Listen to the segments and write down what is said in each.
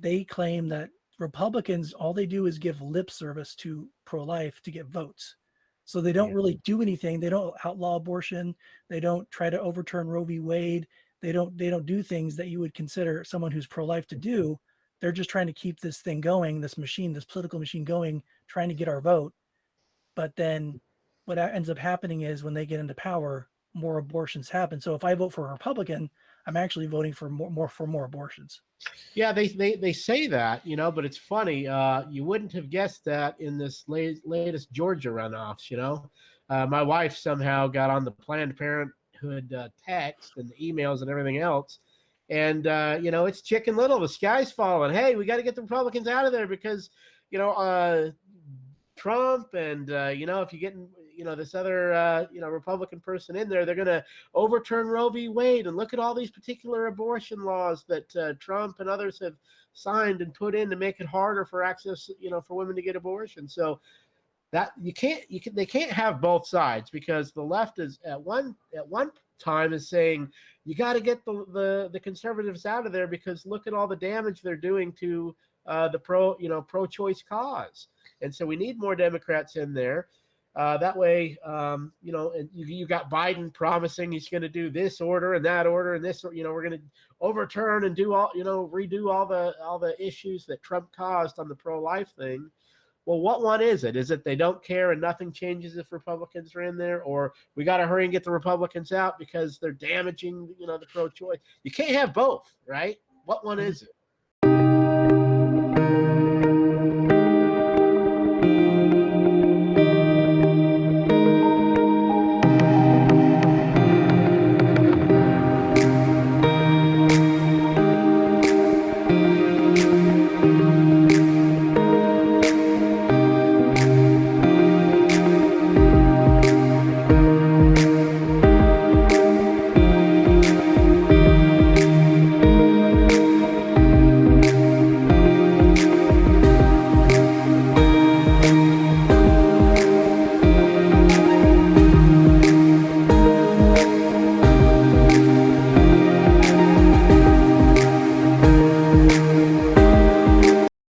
they claim that Republicans, all they do is give lip service to pro-life to get votes. So they don't really do anything. They don't outlaw abortion. They don't try to overturn Roe v. Wade. They don't do things that you would consider someone who's pro-life to do. They're just trying to keep this thing going, this machine, this political machine going, trying to get our vote. But then what ends up happening is when they get into power, more abortions happen. So if I vote for a Republican, I'm actually voting for more abortions. Yeah, they say that, but it's funny. You wouldn't have guessed that in this latest Georgia runoffs. My wife somehow got on the Planned Parenthood text and the emails and everything else. And, it's Chicken Little. The sky's falling. Hey, we got to get the Republicans out of there because, Trump and, if you get, this other, Republican person in there, they're going to overturn Roe v. Wade. And look at all these particular abortion laws that Trump and others have signed and put in to make it harder for access, for women to get abortion. So that they can't have both sides, because the left is at one time is saying you got to get the conservatives out of there because look at all the damage they're doing to the pro-choice cause. And so we need more Democrats in there. That way, and you got Biden promising he's going to do this order and that order and this, we're going to overturn and do all, redo all the issues that Trump caused on the pro-life thing. Well, what one is it? Is it they don't care and nothing changes if Republicans are in there, or we got to hurry and get the Republicans out because they're damaging, the pro-choice? You can't have both, right? What one is it?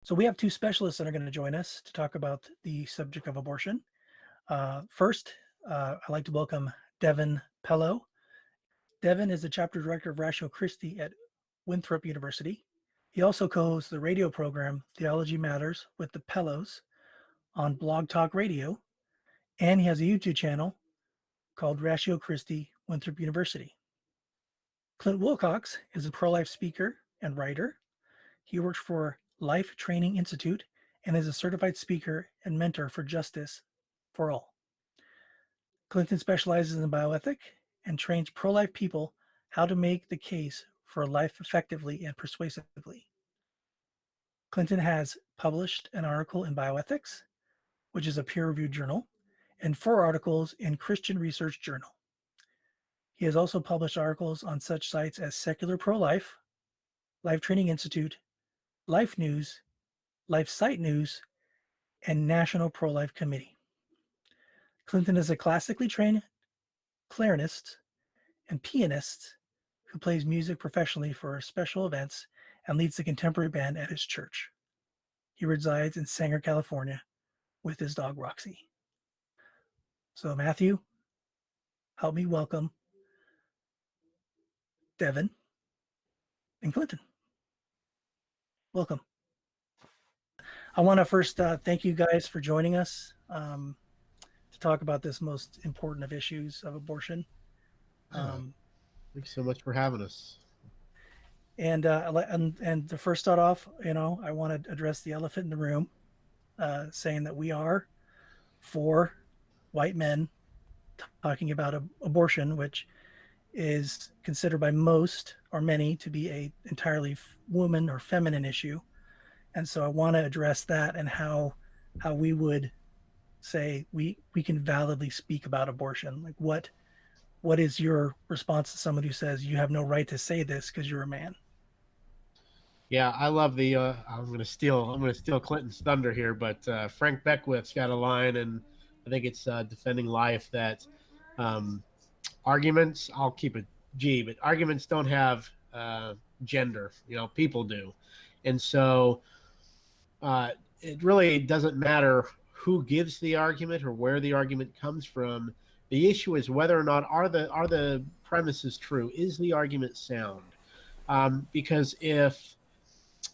So we have two specialists that are going to join us to talk about the subject of abortion. First, I'd like to welcome Devin Pellew. Devin is the chapter director of Christi at Winthrop University. He also co-hosts the radio program Theology Matters with the Pellews on BlogTalk Radio, and he has a YouTube channel called Christi Winthrop University. Clint Wilcox is a pro-life speaker and writer. He works for Life Training Institute and is a certified speaker and mentor for Justice for All. Clinton specializes in bioethics and trains pro-life people how to make the case for life effectively and persuasively. Clinton has published an article in Bioethics, which is a peer-reviewed journal, and 4 articles in Christian Research Journal. He has also published articles on such sites as Secular Pro-Life, Life Training Institute, LifeNews, LifeSiteNews, and National Pro-Life Committee. Clinton is a classically trained clarinetist and pianist who plays music professionally for special events and leads the contemporary band at his church. He resides in Sanger, California, with his dog Roxy. So Matthew, help me welcome Devin and Clinton. Welcome. I want to first thank you guys for joining us to talk about this most important of issues of abortion. Thanks so much for having us. And to first start off, I want to address the elephant in the room, saying that we are 4 white men talking about abortion, which is considered by most or many to be a entirely woman or feminine issue. And so I want to address that and how we would say we can validly speak about abortion. Like what is your response to someone who says you have no right to say this because you're a man? Yeah, I love the. I'm going to steal Clinton's thunder here, but Frank Beckwith's got a line, and I think it's Defending Life, that arguments. I'll keep it G, but arguments don't have gender. People do, And so it really doesn't matter who gives the argument or where the argument comes from. The issue is whether or not are the premises true? Is the argument sound? Because if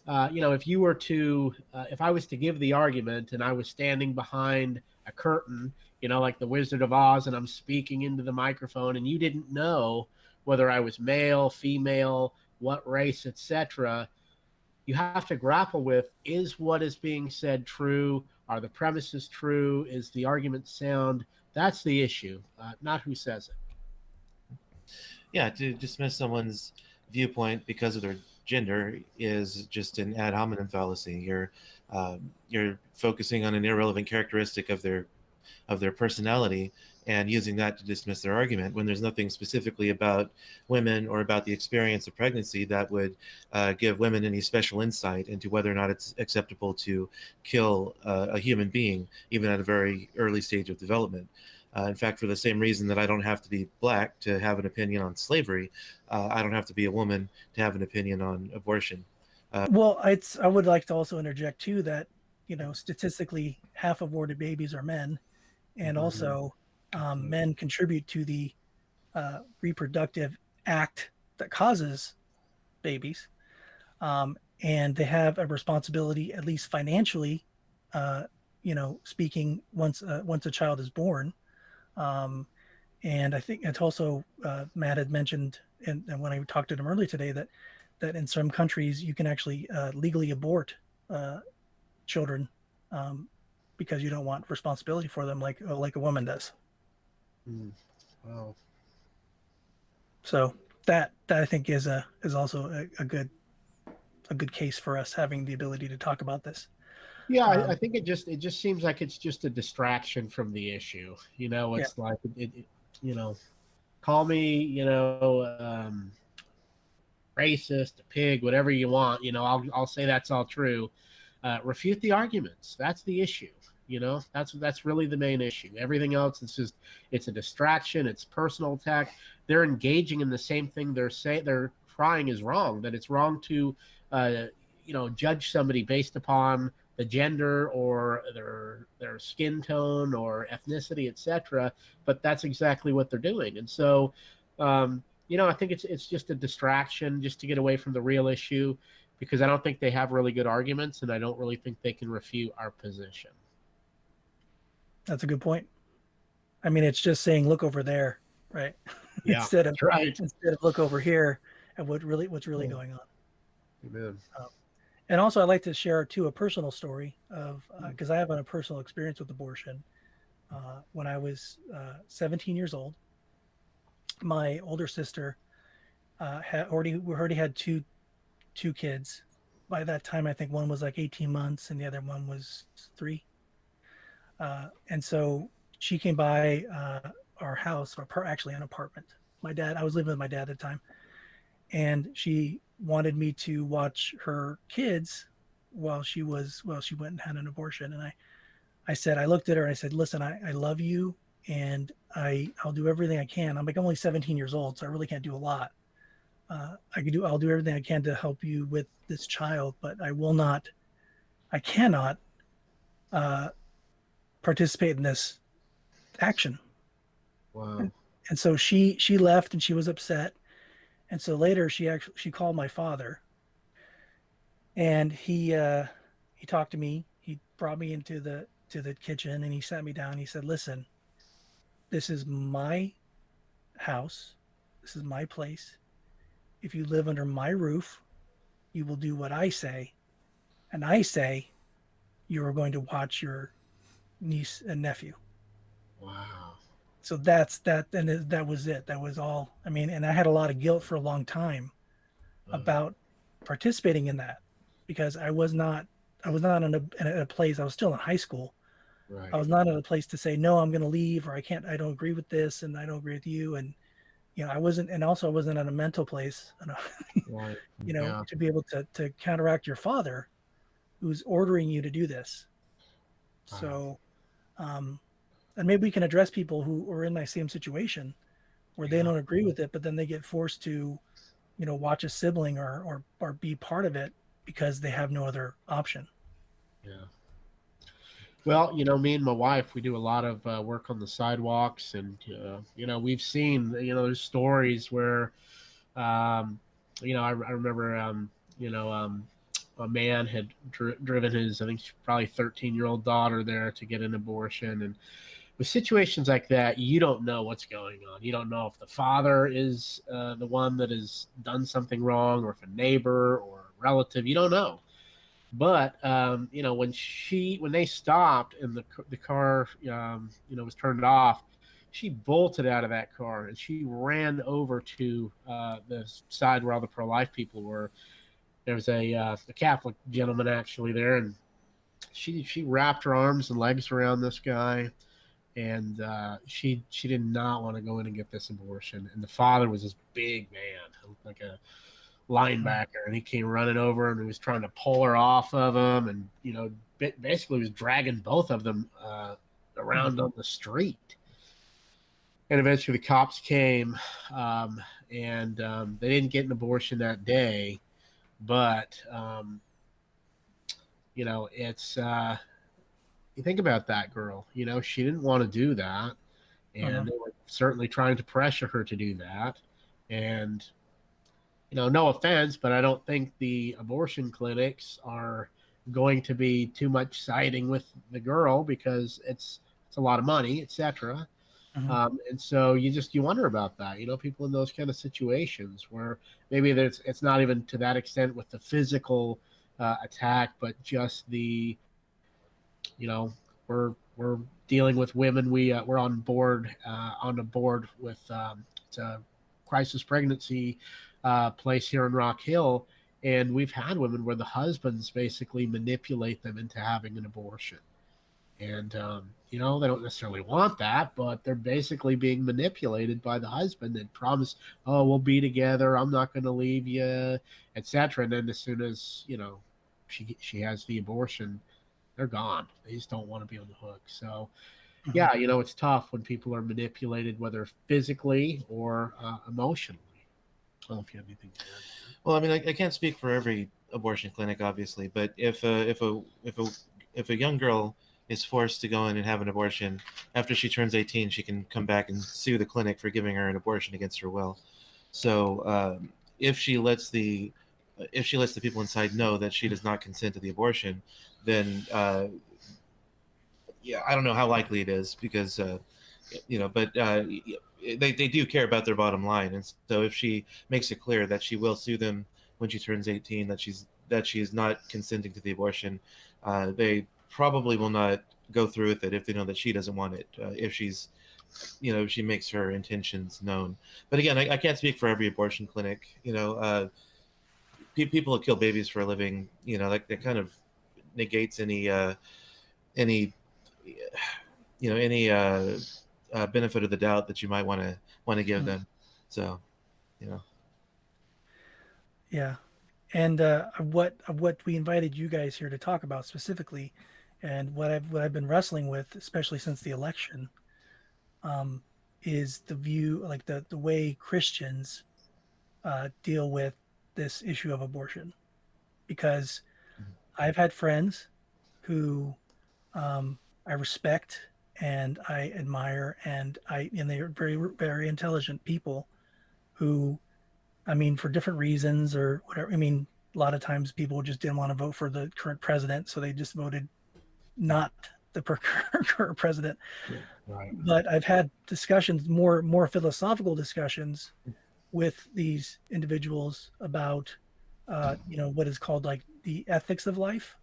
you were to, if I was to give the argument and I was standing behind a curtain, like the Wizard of Oz, and I'm speaking into the microphone, and you didn't know whether I was male, female, what race, etc., you have to grapple with, is what is being said true? Are the premises true? Is the argument sound? That's the issue, not who says it. Yeah, to dismiss someone's viewpoint because of their gender is just an ad hominem fallacy. You're focusing on an irrelevant characteristic of their personality and using that to dismiss their argument when there's nothing specifically about women or about the experience of pregnancy that would give women any special insight into whether or not it's acceptable to kill a human being, even at a very early stage of development. In fact, for the same reason that I don't have to be black to have an opinion on slavery, I don't have to be a woman to have an opinion on abortion. Well, I would like to also interject too that, statistically half of aborted babies are men, and also men contribute to the reproductive act that causes babies, and they have a responsibility, at least financially, speaking, once a child is born. And I think it's also Matt had mentioned, and when I talked to him earlier today, that in some countries you can actually legally abort children because you don't want responsibility for them like a woman does. Wow. So that I think is also a good case for us having the ability to talk about this. Yeah, I think it just seems like it's just a distraction from the issue. It's like call me, racist, a pig, whatever you want. I'll say that's all true. Refute the arguments. That's the issue. That's really the main issue. Everything else, it's a distraction. It's personal attack. They're engaging in the same thing they're crying is wrong. That it's wrong to, judge somebody based upon the gender or their skin tone or ethnicity, etc. But that's exactly what they're doing. And so, I think it's just a distraction just to get away from the real issue, because I don't think they have really good arguments, and I don't really think they can refute our position. That's a good point. I mean, it's just saying, look over there, right? Yeah, instead of look over here at what's really going on. Amen. And also, I'd like to share too a personal story of because I have a personal experience with abortion. When I was 17 years old, my older sister had already had two kids. By that time, I think one was like 18 months and the other one was 3. And so she came by our house, or actually an apartment. I was living with my dad at the time, and she wanted me to watch her kids while she went and had an abortion. And I looked at her and I said, listen, I love you, and I'll do everything I can. I'm only 17 years old, so I really can't do a lot. I'll do everything I can to help you with this child, but I cannot participate in this action. Wow. And so she left, and she was upset. And so later she called my father, and he talked to me. He brought me into the kitchen, and he sat me down. He said, listen, this is my house. This is my place. If you live under my roof, you will do what I say. And I say you are going to watch your niece and nephew. Wow. So that's that. And that was it. That was all. I mean, and I had a lot of guilt for a long time about participating in that, because I was not in a place. I was still in high school. Right. I was not in a place to say, no, I'm going to leave, or I don't agree with this, and I don't agree with you. And, I wasn't in a mental place, Right. to be able to counteract your father who's ordering you to do this. Wow. So, and maybe we can address people who are in my same situation where they don't agree with it, but then they get forced to, watch a sibling or be part of it. because they have no other option. Yeah. Well, me and my wife, we do a lot of work on the sidewalks, and we've seen, there's stories where, I remember, a man had driven his, I think, probably 13-year-old daughter there to get an abortion, and with situations like that, you don't know what's going on. You don't know if the father is the one that has done something wrong, or if a neighbor or a relative. You don't know. But when they stopped and the car was turned off, she bolted out of that car and she ran over to the side where all the pro-life people were. There was a Catholic gentleman actually there, and she wrapped her arms and legs around this guy, and she did not want to go in and get this abortion. And the father was this big man, like a linebacker, and he came running over and he was trying to pull her off of him, and basically was dragging both of them around on the street. And eventually the cops came, and they didn't get an abortion that day, but it's you think about that girl, she didn't want to do that, and they were certainly trying to pressure her to do that. And no offense, but I don't think the abortion clinics are going to be too much siding with the girl, because it's a lot of money, etc. And so you wonder about that, people in those kind of situations where maybe it's not even to that extent with the physical attack, but just the, we're dealing with women. We're on the board with it's a crisis pregnancy place here in Rock Hill, and we've had women where the husbands basically manipulate them into having an abortion. And they don't necessarily want that, but they're basically being manipulated by the husband and promise, oh, we'll be together, I'm not going to leave you, etc. And then as soon as she has the abortion, they're gone. They just don't want to be on the hook. So yeah, it's tough when people are manipulated, whether physically or emotionally. I don't know if you have anything to add. Well, I mean, I can't speak for every abortion clinic, obviously, but if a young girl is forced to go in and have an abortion after she turns 18, she can come back and sue the clinic for giving her an abortion against her will. So if she lets the people inside know that she does not consent to the abortion, then yeah, I don't know how likely it is, because but they do care about their bottom line, and so if she makes it clear that she will sue them when she turns 18, that she is not consenting to the abortion, they probably will not go through with it if they know that she doesn't want it. If she's, if she makes her intentions known. But again, I can't speak for every abortion clinic. People who kill babies for a living, like that kind of negates any any benefit of the doubt that you might want to give them. So, Yeah. And what we invited you guys here to talk about specifically, and what I've been wrestling with, especially since the election, is the view, like the way Christians deal with this issue of abortion. Because I've had friends who I respect and I admire, and they are very, very intelligent people who, I mean, for different reasons or whatever. I mean, a lot of times people just didn't want to vote for the current president, so they just voted not the current president. Right. But I've had discussions, more philosophical discussions, with these individuals about, what is called like the ethics of life,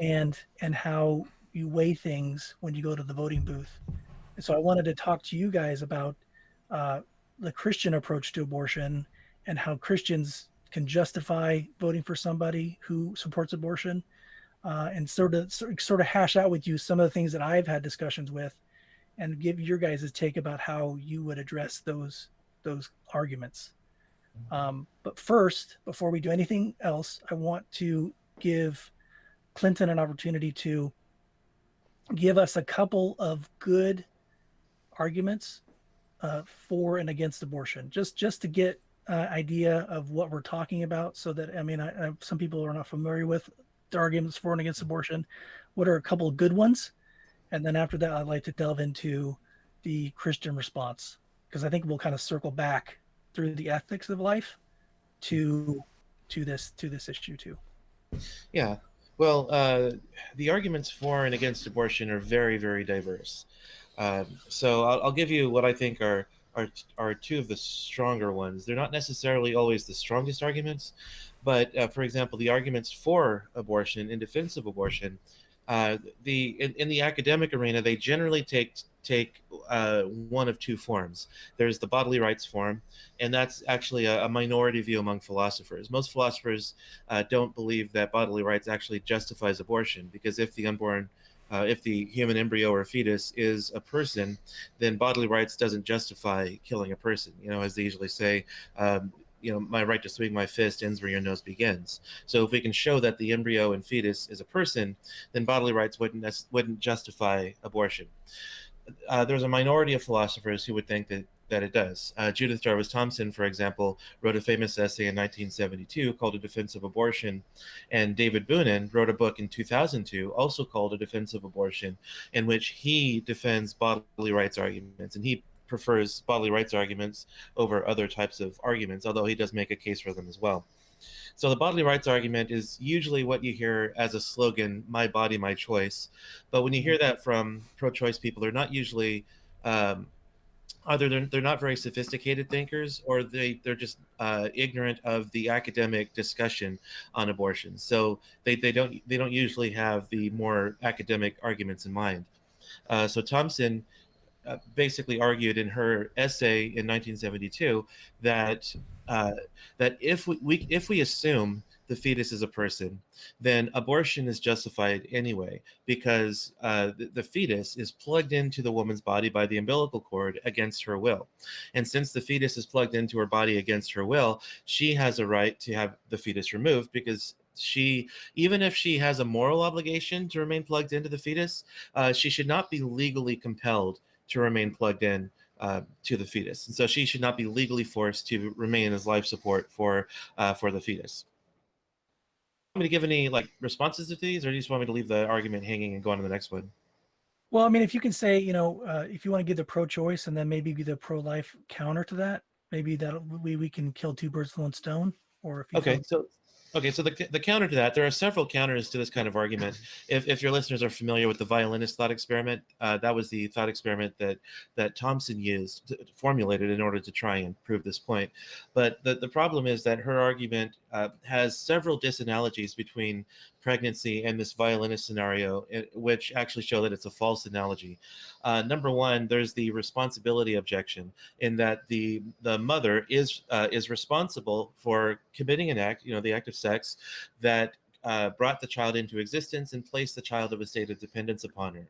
and how you weigh things when you go to the voting booth. And so I wanted to talk to you guys about the Christian approach to abortion, and how Christians can justify voting for somebody who supports abortion, and sort of hash out with you some of the things that I've had discussions with, and give your guys' take about how you would address those arguments. But first, before we do anything else, I want to give Clinton an opportunity to give us a couple of good arguments for and against abortion, just to get idea of what we're talking about, so that, I mean, some people are not familiar with the arguments for and against abortion. What are a couple of good ones? And then after that, I'd like to delve into the Christian response, because I think we'll kind of circle back through the ethics of life to this issue too. Yeah. Well, the arguments for and against abortion are very, very diverse. So I'll give you what I think are two of the stronger ones. They're not necessarily always the strongest arguments, but for example, the arguments for abortion in defense of abortion, in the academic arena, they generally take one of two forms. There's the bodily rights form, and that's actually a minority view among philosophers. Most philosophers don't believe that bodily rights actually justifies abortion, because if the human embryo or fetus is a person, then bodily rights doesn't justify killing a person. As they usually say, my right to swing my fist ends where your nose begins. So if we can show that the embryo and fetus is a person, then bodily rights wouldn't justify abortion. There's a minority of philosophers who would think that it does. Judith Jarvis Thomson, for example, wrote a famous essay in 1972 called A Defense of Abortion, and David Boonin wrote a book in 2002 also called A Defense of Abortion, in which he defends bodily rights arguments, and he prefers bodily rights arguments over other types of arguments, although he does make a case for them as well. So the bodily rights argument is usually what you hear as a slogan, my body, my choice. But when you hear that from pro-choice people, they're not usually either they're not very sophisticated thinkers, or they're just ignorant of the academic discussion on abortion. So they don't usually have the more academic arguments in mind. So Thompson basically argued in her essay in 1972 that that if we assume the fetus is a person, then abortion is justified anyway, because the fetus is plugged into the woman's body by the umbilical cord against her will. And since the fetus is plugged into her body against her will, she has a right to have the fetus removed, because even if she has a moral obligation to remain plugged into the fetus, she should not be legally compelled to remain plugged in to the fetus. And so she should not be legally forced to remain as life support for the fetus. Want me to give any responses to these, or do you just want me to leave the argument hanging and go on to the next one? Well, I mean, if you can say, if you want to give the pro-choice and then maybe give the pro-life counter to that, maybe that we can kill two birds with one stone. Or if you So the counter to that, there are several counters to this kind of argument. If your listeners are familiar with the violinist thought experiment, that was the thought experiment that Thomson formulated in order to try and prove this point. But the problem is that her argument has several disanalogies between pregnancy and this violinist scenario, which actually show that it's a false analogy. Number one, there's the responsibility objection, in that the mother is responsible for committing an act, the act of sex, that brought the child into existence and placed the child of a state of dependence upon her.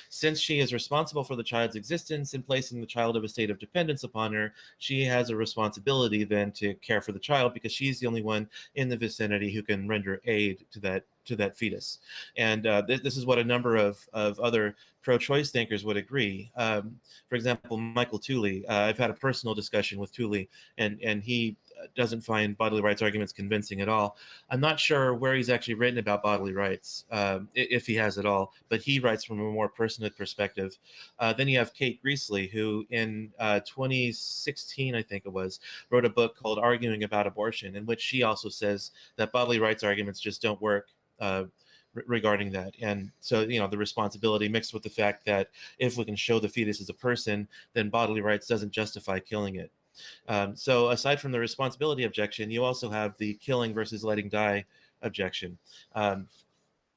Since she is responsible for the child's existence and placing the child of a state of dependence upon her, she has a responsibility then to care for the child, because she's the only one in the vicinity who can render aid to that fetus. And this is what a number of other pro-choice thinkers would agree. For example, Michael Tooley. I've had a personal discussion with Tooley, and he doesn't find bodily rights arguments convincing at all. I'm not sure where he's actually written about bodily rights, if he has at all, but he writes from a more personhood perspective. Then you have Kate Greasley, who in 2016, I think it was, wrote a book called Arguing About Abortion, in which she also says that bodily rights arguments just don't work regarding that. And so, the responsibility mixed with the fact that if we can show the fetus is a person, then bodily rights doesn't justify killing it. So aside from the responsibility objection, you also have the killing versus letting die objection.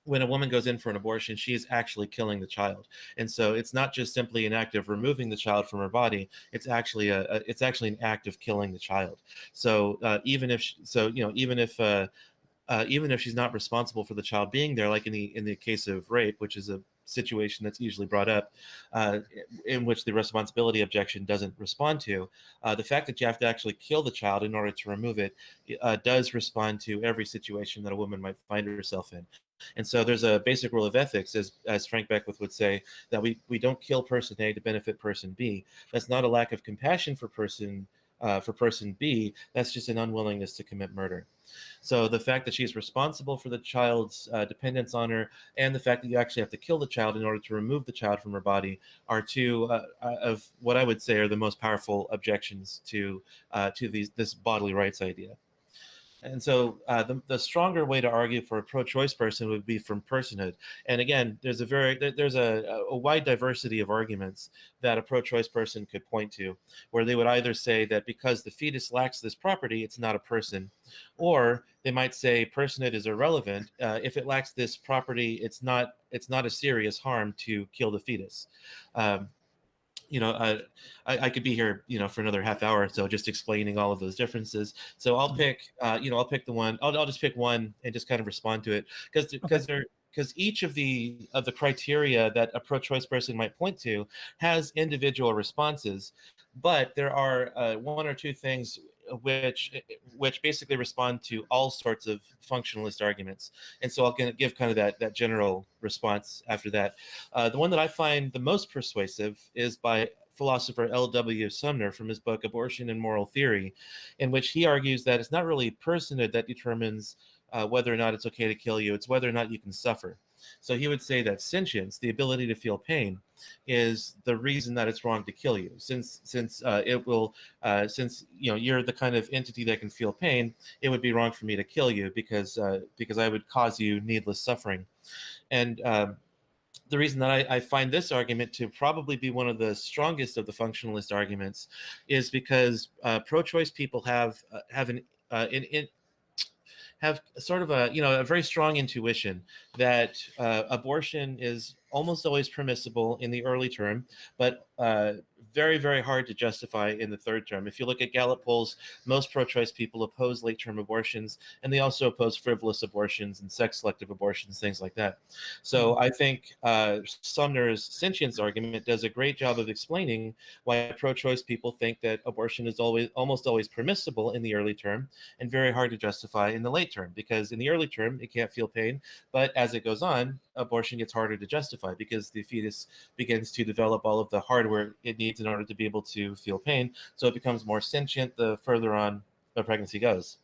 When a woman goes in for an abortion, she is actually killing the child, and so it's not just simply an act of removing the child from her body. It's actually an act of killing the child. So even if she's not responsible for the child being there, like in the case of rape, which is a situation that's usually brought up, in which the responsibility objection doesn't respond to, the fact that you have to actually kill the child in order to remove it does respond to every situation that a woman might find herself in. And so there's a basic rule of ethics, as Frank Beckwith would say, that we don't kill person A to benefit person B. That's not a lack of compassion for person for person B, that's just an unwillingness to commit murder. So the fact that she's responsible for the child's dependence on her, and the fact that you actually have to kill the child in order to remove the child from her body, are two of what I would say are the most powerful objections to this bodily rights idea. And so the stronger way to argue for a pro-choice person would be from personhood. And again, there's a wide diversity of arguments that a pro-choice person could point to, where they would either say that because the fetus lacks this property, it's not a person, or they might say personhood is irrelevant. If it lacks this property, it's not a serious harm to kill the fetus. I could be here, for another half hour or so, just explaining all of those differences. So I'll pick, I'll pick the one. I'll just pick one and just kind of respond to it, because each of the criteria that a pro-choice person might point to has individual responses, but there are one or two things which basically respond to all sorts of functionalist arguments. And so I'll give kind of that general response after that. The one that I find the most persuasive is by philosopher L.W. Sumner from his book Abortion and Moral Theory, in which he argues that it's not really personhood that determines whether or not it's okay to kill you, it's whether or not you can suffer. So he would say that sentience, the ability to feel pain, is the reason that it's wrong to kill you. Since you're the kind of entity that can feel pain, it would be wrong for me to kill you because I would cause you needless suffering. And the reason that I find this argument to probably be one of the strongest of the functionalist arguments is because pro-choice people have sort of a very strong intuition that abortion is almost always permissible in the early term, but very, very hard to justify in the third term. If you look at Gallup polls, most pro-choice people oppose late-term abortions, and they also oppose frivolous abortions and sex-selective abortions, things like that. So I think Sumner's sentience argument does a great job of explaining why pro-choice people think that abortion is almost always permissible in the early term and very hard to justify in the late term, because in the early term, it can't feel pain, but as it goes on, abortion gets harder to justify because the fetus begins to develop all of the hardware it needs in order to be able to feel pain. So it becomes more sentient the further on the pregnancy goes.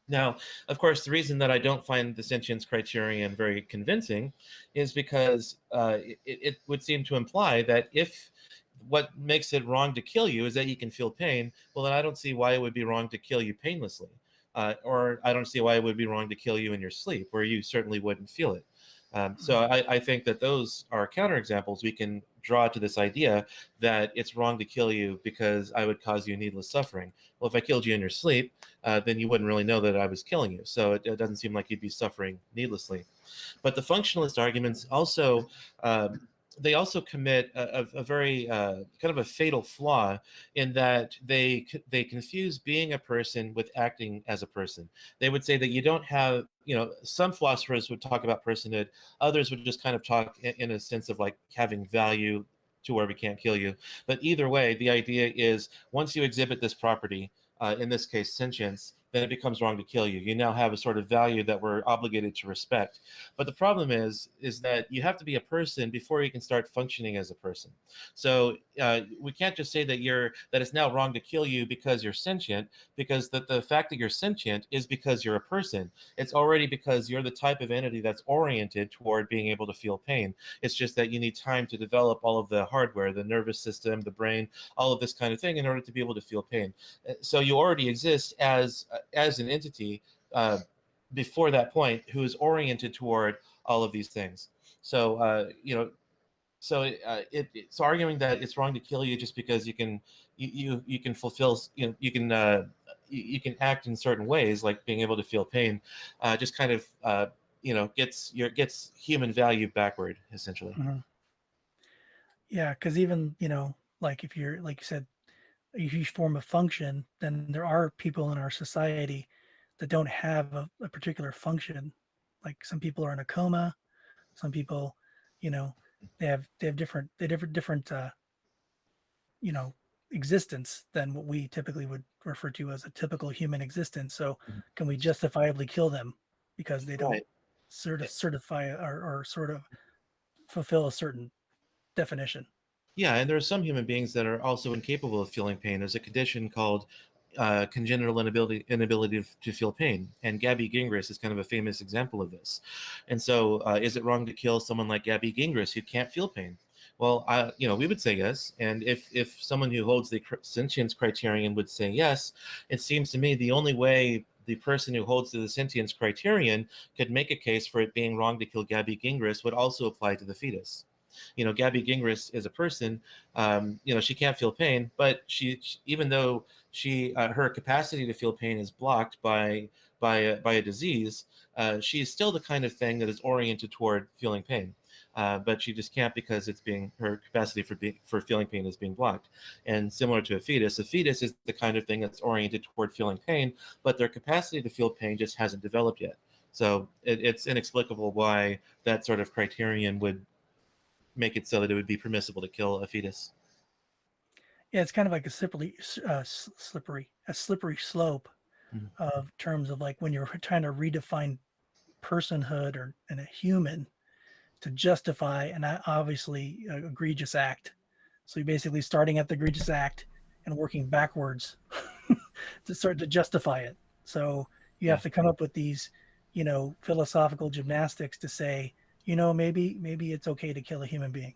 Now, of course, the reason that I don't find the sentience criterion very convincing is because it would seem to imply that if what makes it wrong to kill you is that you can feel pain, well, then I don't see why it would be wrong to kill you painlessly. Or I don't see why it would be wrong to kill you in your sleep, where you certainly wouldn't feel it. So I think that those are counterexamples we can draw to this idea that it's wrong to kill you because I would cause you needless suffering. Well, if I killed you in your sleep, then you wouldn't really know that I was killing you. So it doesn't seem like you'd be suffering needlessly. But the functionalist arguments also they also commit a very kind of a fatal flaw in that they confuse being a person with acting as a person. They would say that you don't have, some philosophers would talk about personhood, others would just kind of talk in a sense of like having value to where we can't kill you. But either way, the idea is once you exhibit this property, in this case sentience, then it becomes wrong to kill you. You now have a sort of value that we're obligated to respect. But the problem is that you have to be a person before you can start functioning as a person. So we can't just say that it's now wrong to kill you because you're sentient, because the fact that you're sentient is because you're a person. It's already because you're the type of entity that's oriented toward being able to feel pain. It's just that you need time to develop all of the hardware, the nervous system, the brain, all of this kind of thing in order to be able to feel pain. So you already exist as an entity before that point who is oriented toward all of these things. So it's arguing that it's wrong to kill you just because you can fulfill, you can act in certain ways, like being able to feel pain, just kind of gets human value backward, essentially. Mm-hmm. Yeah, because even like if you're, like you said, a huge form of function, then there are people in our society that don't have a particular function. Like some people are in a coma, some people, they have different existence than what we typically would refer to as a typical human existence. So can we justifiably kill them because they don't certify or sort of fulfill a certain definition? Yeah, and there are some human beings that are also incapable of feeling pain. There's a condition called congenital inability to feel pain, and Gabby Gingras is kind of a famous example of this. And so, is it wrong to kill someone like Gabby Gingras who can't feel pain? Well, we would say yes. And if someone who holds the sentience criterion would say yes, it seems to me the only way the person who holds the sentience criterion could make a case for it being wrong to kill Gabby Gingras would also apply to the fetus. Gabby Gingras is a person. She can't feel pain, but even though her capacity to feel pain is blocked by a disease, she is still the kind of thing that is oriented toward feeling pain. But she just can't because her capacity for feeling pain is being blocked. And similar to a fetus is the kind of thing that's oriented toward feeling pain, but their capacity to feel pain just hasn't developed yet. So it's inexplicable why that sort of criterion would make it so that it would be permissible to kill a fetus. Yeah, it's kind of like a slippery slope of terms of like when you're trying to redefine personhood or a human to justify an obviously egregious act. So you're basically starting at the egregious act and working backwards to start to justify it. So you have to come up with these, philosophical gymnastics to say, maybe it's okay to kill a human being.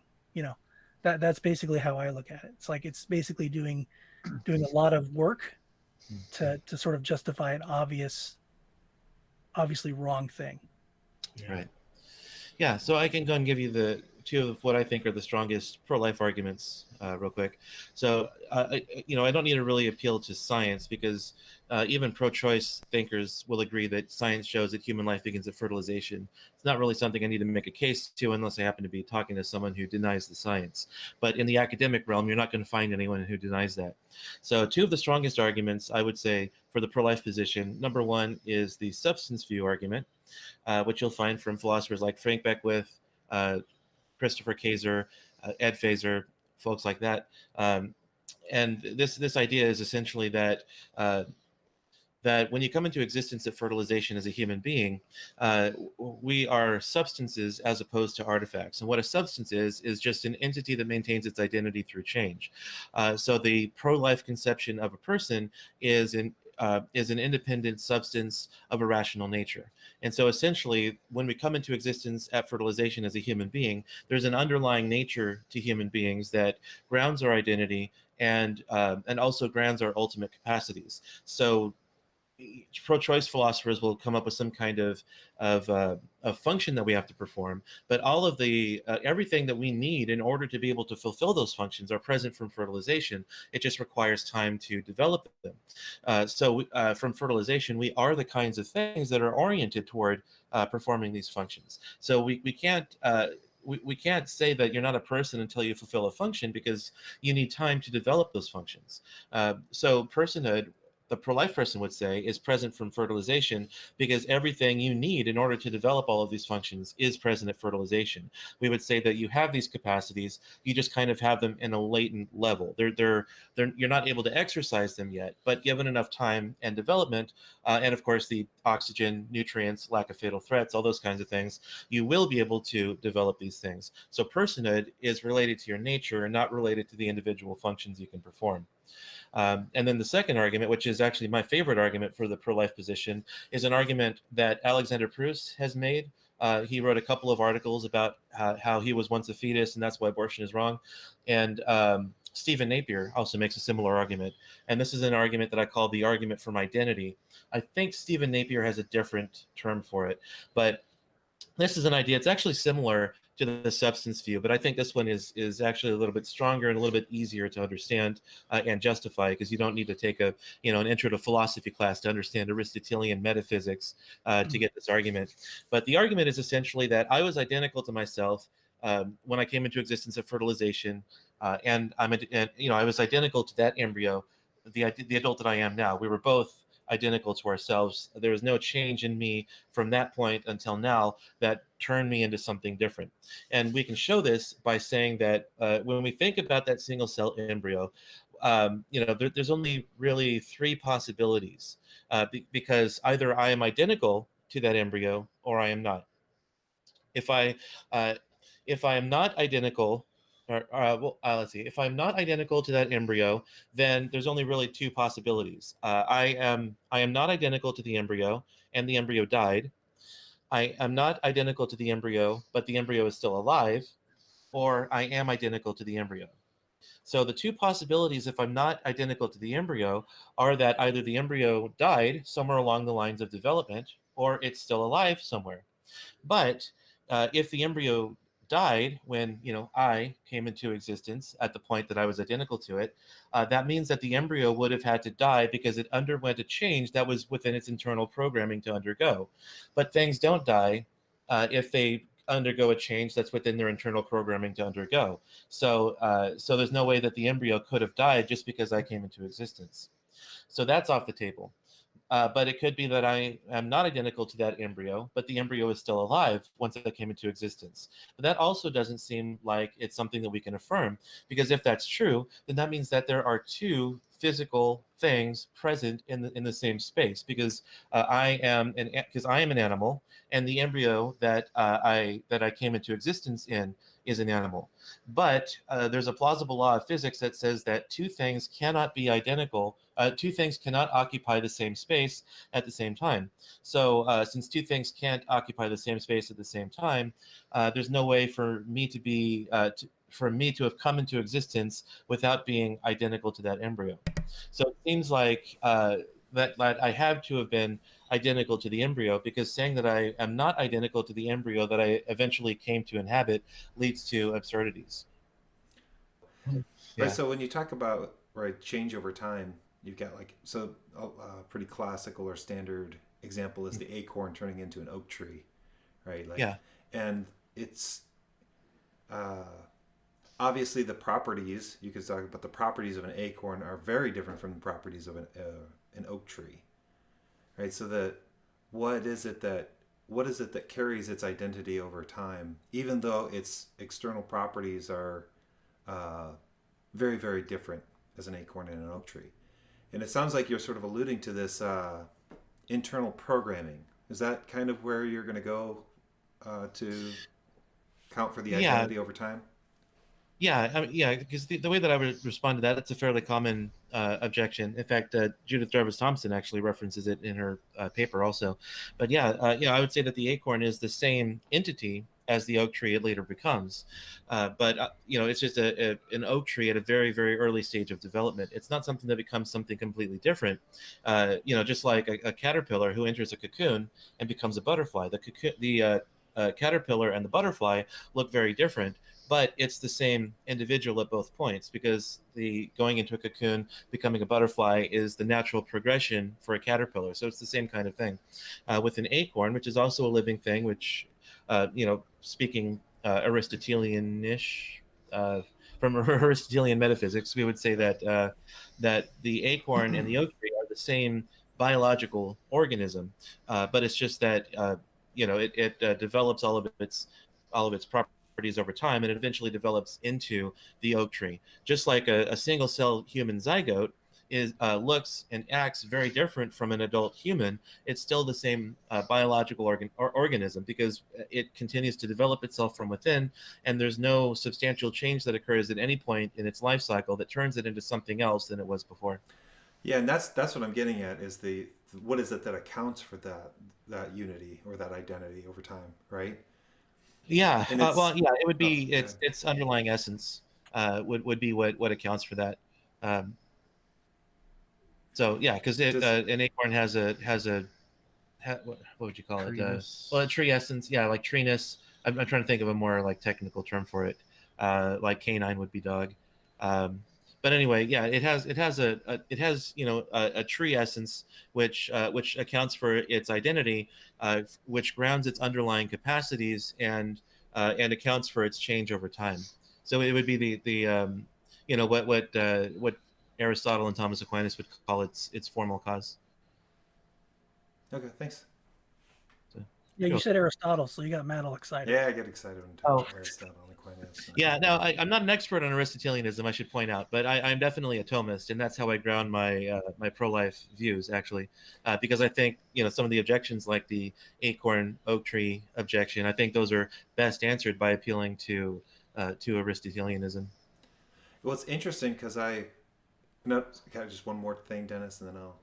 That's basically how I look at it. It's like it's basically doing a lot of work to sort of justify an obviously wrong thing. Yeah. Right. Yeah, so I can go and give you the two of what I think are the strongest pro-life arguments real quick. So, I don't need to really appeal to science because even pro-choice thinkers will agree that science shows that human life begins at fertilization. It's not really something I need to make a case to unless I happen to be talking to someone who denies the science. But in the academic realm, you're not going to find anyone who denies that. So two of the strongest arguments, I would say, for the pro-life position, number one is the substance view argument, which you'll find from philosophers like Frank Beckwith, Christopher Kaiser, Ed Feser, folks like that. And this idea is essentially that when you come into existence at fertilization as a human being, we are substances as opposed to artifacts. And what a substance is just an entity that maintains its identity through change. So the pro-life conception of a person is an independent substance of a rational nature. And so essentially, when we come into existence at fertilization as a human being, there's an underlying nature to human beings that grounds our identity and also grounds our ultimate capacities. So pro-choice philosophers will come up with some kind of function that we have to perform, but all of the everything that we need in order to be able to fulfill those functions are present from fertilization. It just requires time to develop them. So from fertilization, we are the kinds of things that are oriented toward performing these functions. So we can't we can't say that you're not a person until you fulfill a function because you need time to develop those functions. So personhood, the pro-life person would say, is present from fertilization because everything you need in order to develop all of these functions is present at fertilization. We would say that you have these capacities, you just kind of have them in a latent level. You're not able to exercise them yet, but given enough time and development, and of course the oxygen, nutrients, lack of fatal threats, all those kinds of things, you will be able to develop these things. So personhood is related to your nature and not related to the individual functions you can perform. And then the second argument, which is actually my favorite argument for the pro-life position, is an argument that Alexander Proust has made. He wrote a couple of articles about how he was once a fetus and that's why abortion is wrong. And Stephen Napier also makes a similar argument. And this is an argument that I call the argument from identity. I think Stephen Napier has a different term for it, but this is an idea. It's actually similar to the substance view, but I think this one is actually a little bit stronger and a little bit easier to understand and justify because you don't need to take an intro to philosophy class to understand Aristotelian metaphysics to get this argument. But the argument is essentially that I was identical to myself when I came into existence at fertilization, and I was identical to that embryo, the adult that I am now. We were both identical to ourselves. There was no change in me from that point until now that turned me into something different. And we can show this by saying that when we think about that single cell embryo, there's only really three possibilities because either I am identical to that embryo or I am not. If I am not identical let's see. If I'm not identical to that embryo, then there's only really two possibilities. I am not identical to the embryo, and the embryo died. I am not identical to the embryo, but the embryo is still alive, or I am identical to the embryo. So the two possibilities, if I'm not identical to the embryo, are that either the embryo died somewhere along the lines of development, or it's still alive somewhere. But if the embryo died when I came into existence at the point that I was identical to it, that means that the embryo would have had to die because it underwent a change that was within its internal programming to undergo. But things don't die if they undergo a change that's within their internal programming to undergo. So there's no way that the embryo could have died just because I came into existence. So that's off the table. But it could be that I am not identical to that embryo, but the embryo is still alive once it came into existence. But that also doesn't seem like it's something that we can affirm, because if that's true, then that means that there are two physical things present in the same space. Because I am an animal, and the embryo that I came into existence in is an animal. But there's a plausible law of physics that says that two things cannot be identical. Two things cannot occupy the same space at the same time. So since two things can't occupy the same space at the same time, there's no way for me to have come into existence without being identical to that embryo. So it seems like that I have to have been identical to the embryo, because saying that I am not identical to the embryo that I eventually came to inhabit leads to absurdities. Right. Yeah. So when you talk about change over time, you've got a pretty classical or standard example is the acorn turning into an oak tree, right? Yeah. And it's uh, obviously the properties you could talk about. The properties of an acorn are very different from the properties of an oak tree, right? So that what is it that carries its identity over time, even though its external properties are uh, very, very different as an acorn and an oak tree. And it sounds like you're sort of alluding to this internal programming. Is that kind of where you're going to go to count for the Yeah. identity over time? Yeah, because the way that I would respond to that, it's a fairly common objection. In fact, Judith Jarvis Thompson actually references it in her paper also. But I would say that the acorn is the same entity as the oak tree it later becomes. But it's just an oak tree at a very, very early stage of development. It's not something that becomes something completely different. Just like a caterpillar who enters a cocoon and becomes a butterfly. The caterpillar and the butterfly look very different, but it's the same individual at both points, because the going into a cocoon, becoming a butterfly is the natural progression for a caterpillar. So it's the same kind of thing. With an acorn, which is also a living thing, which, speaking Aristotelian-ish, from Aristotelian metaphysics, we would say that the acorn and the oak tree are the same biological organism, but it's just that it develops all of its properties over time, and it eventually develops into the oak tree. Just like a single cell human zygote looks and acts very different from an adult human, it's still the same biological organism, because it continues to develop itself from within, and there's no substantial change that occurs at any point in its life cycle that turns it into something else than it was before. Yeah, and that's what I'm getting at is what is it that accounts for that unity or that identity over time, right? Yeah, And it's it would oh, be go its ahead. its underlying essence would be what accounts for that. Um, so yeah, because Does an acorn what would you call it? A Treeness. tree essence. Yeah, like treeness. I'm trying to think of a more like technical term for it. Like canine would be dog. Um, but anyway, yeah, it has a tree essence which accounts for its identity, which grounds its underlying capacities and accounts for its change over time. So it would be what Aristotle and Thomas Aquinas would call its formal cause. okay, thanks. So, Yeah, you you're said Aristotle, so you got Matt all excited. Yeah, I get excited when talking about Aristotle and Aquinas. Yeah, no, I'm not an expert on Aristotelianism, I should point out, but I'm definitely a Thomist, and that's how I ground my pro-life views, actually, because I think some of the objections, like the acorn oak tree objection, I think those are best answered by appealing to to Aristotelianism. Well, it's interesting because no, kind of just one more thing, Dennis, and then I'll.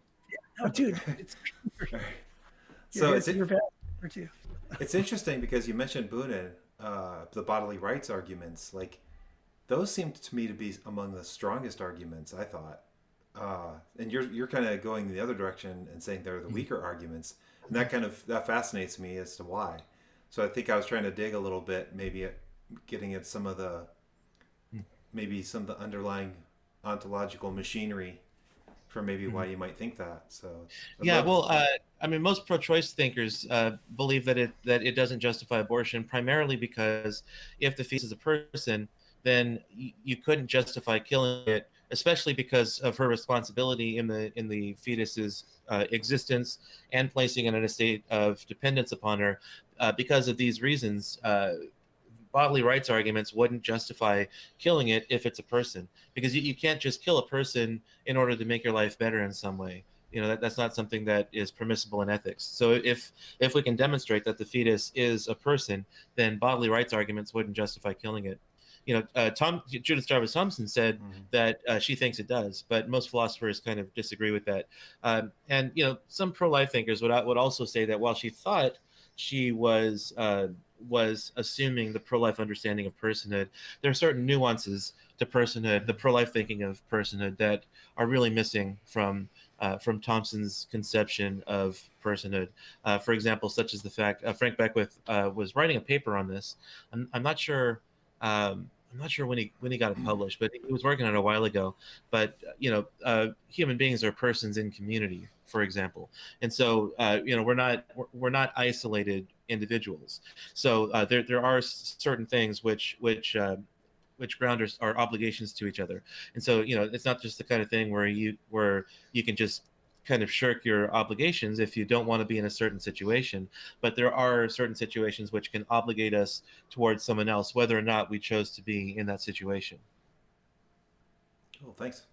No, dude, it's All right. you're So here, it's you're valid for two. it's interesting because you mentioned Bunin, the bodily rights arguments. Like those seemed to me to be among the strongest arguments. I thought, and you're kind of going the other direction and saying they're the weaker arguments, and that fascinates me as to why. So I think I was trying to dig a little bit, maybe at getting at some of the underlying ontological machinery for maybe why you might think that. So Yeah, well, I mean, most pro-choice thinkers believe that it doesn't justify abortion primarily because if the fetus is a person, then you couldn't justify killing it, especially because of her responsibility in the fetus's existence and placing it in a state of dependence upon her. Because of these reasons, bodily rights arguments wouldn't justify killing it if it's a person, because you can't just kill a person in order to make your life better in some way. That's not something that is permissible in ethics. So if we can demonstrate that the fetus is a person, then bodily rights arguments wouldn't justify killing it. Judith Jarvis Thompson said that she thinks it does, but most philosophers kind of disagree with that. And some pro-life thinkers would also say that while she thought she was assuming the pro-life understanding of personhood, there are certain nuances to personhood, the pro-life thinking of personhood, that are really missing from Thompson's conception of personhood. For example, such as the fact Frank Beckwith was writing a paper on this. I'm not sure. I'm not sure when he got it published, but he was working on it a while ago. But human beings are persons in community, for example, and so we're not isolated individuals. So there are certain things which ground our obligations to each other, and so it's not just the kind of thing where you can just kind of shirk your obligations if you don't want to be in a certain situation, but there are certain situations which can obligate us towards someone else, whether or not we chose to be in that situation. Cool, thanks.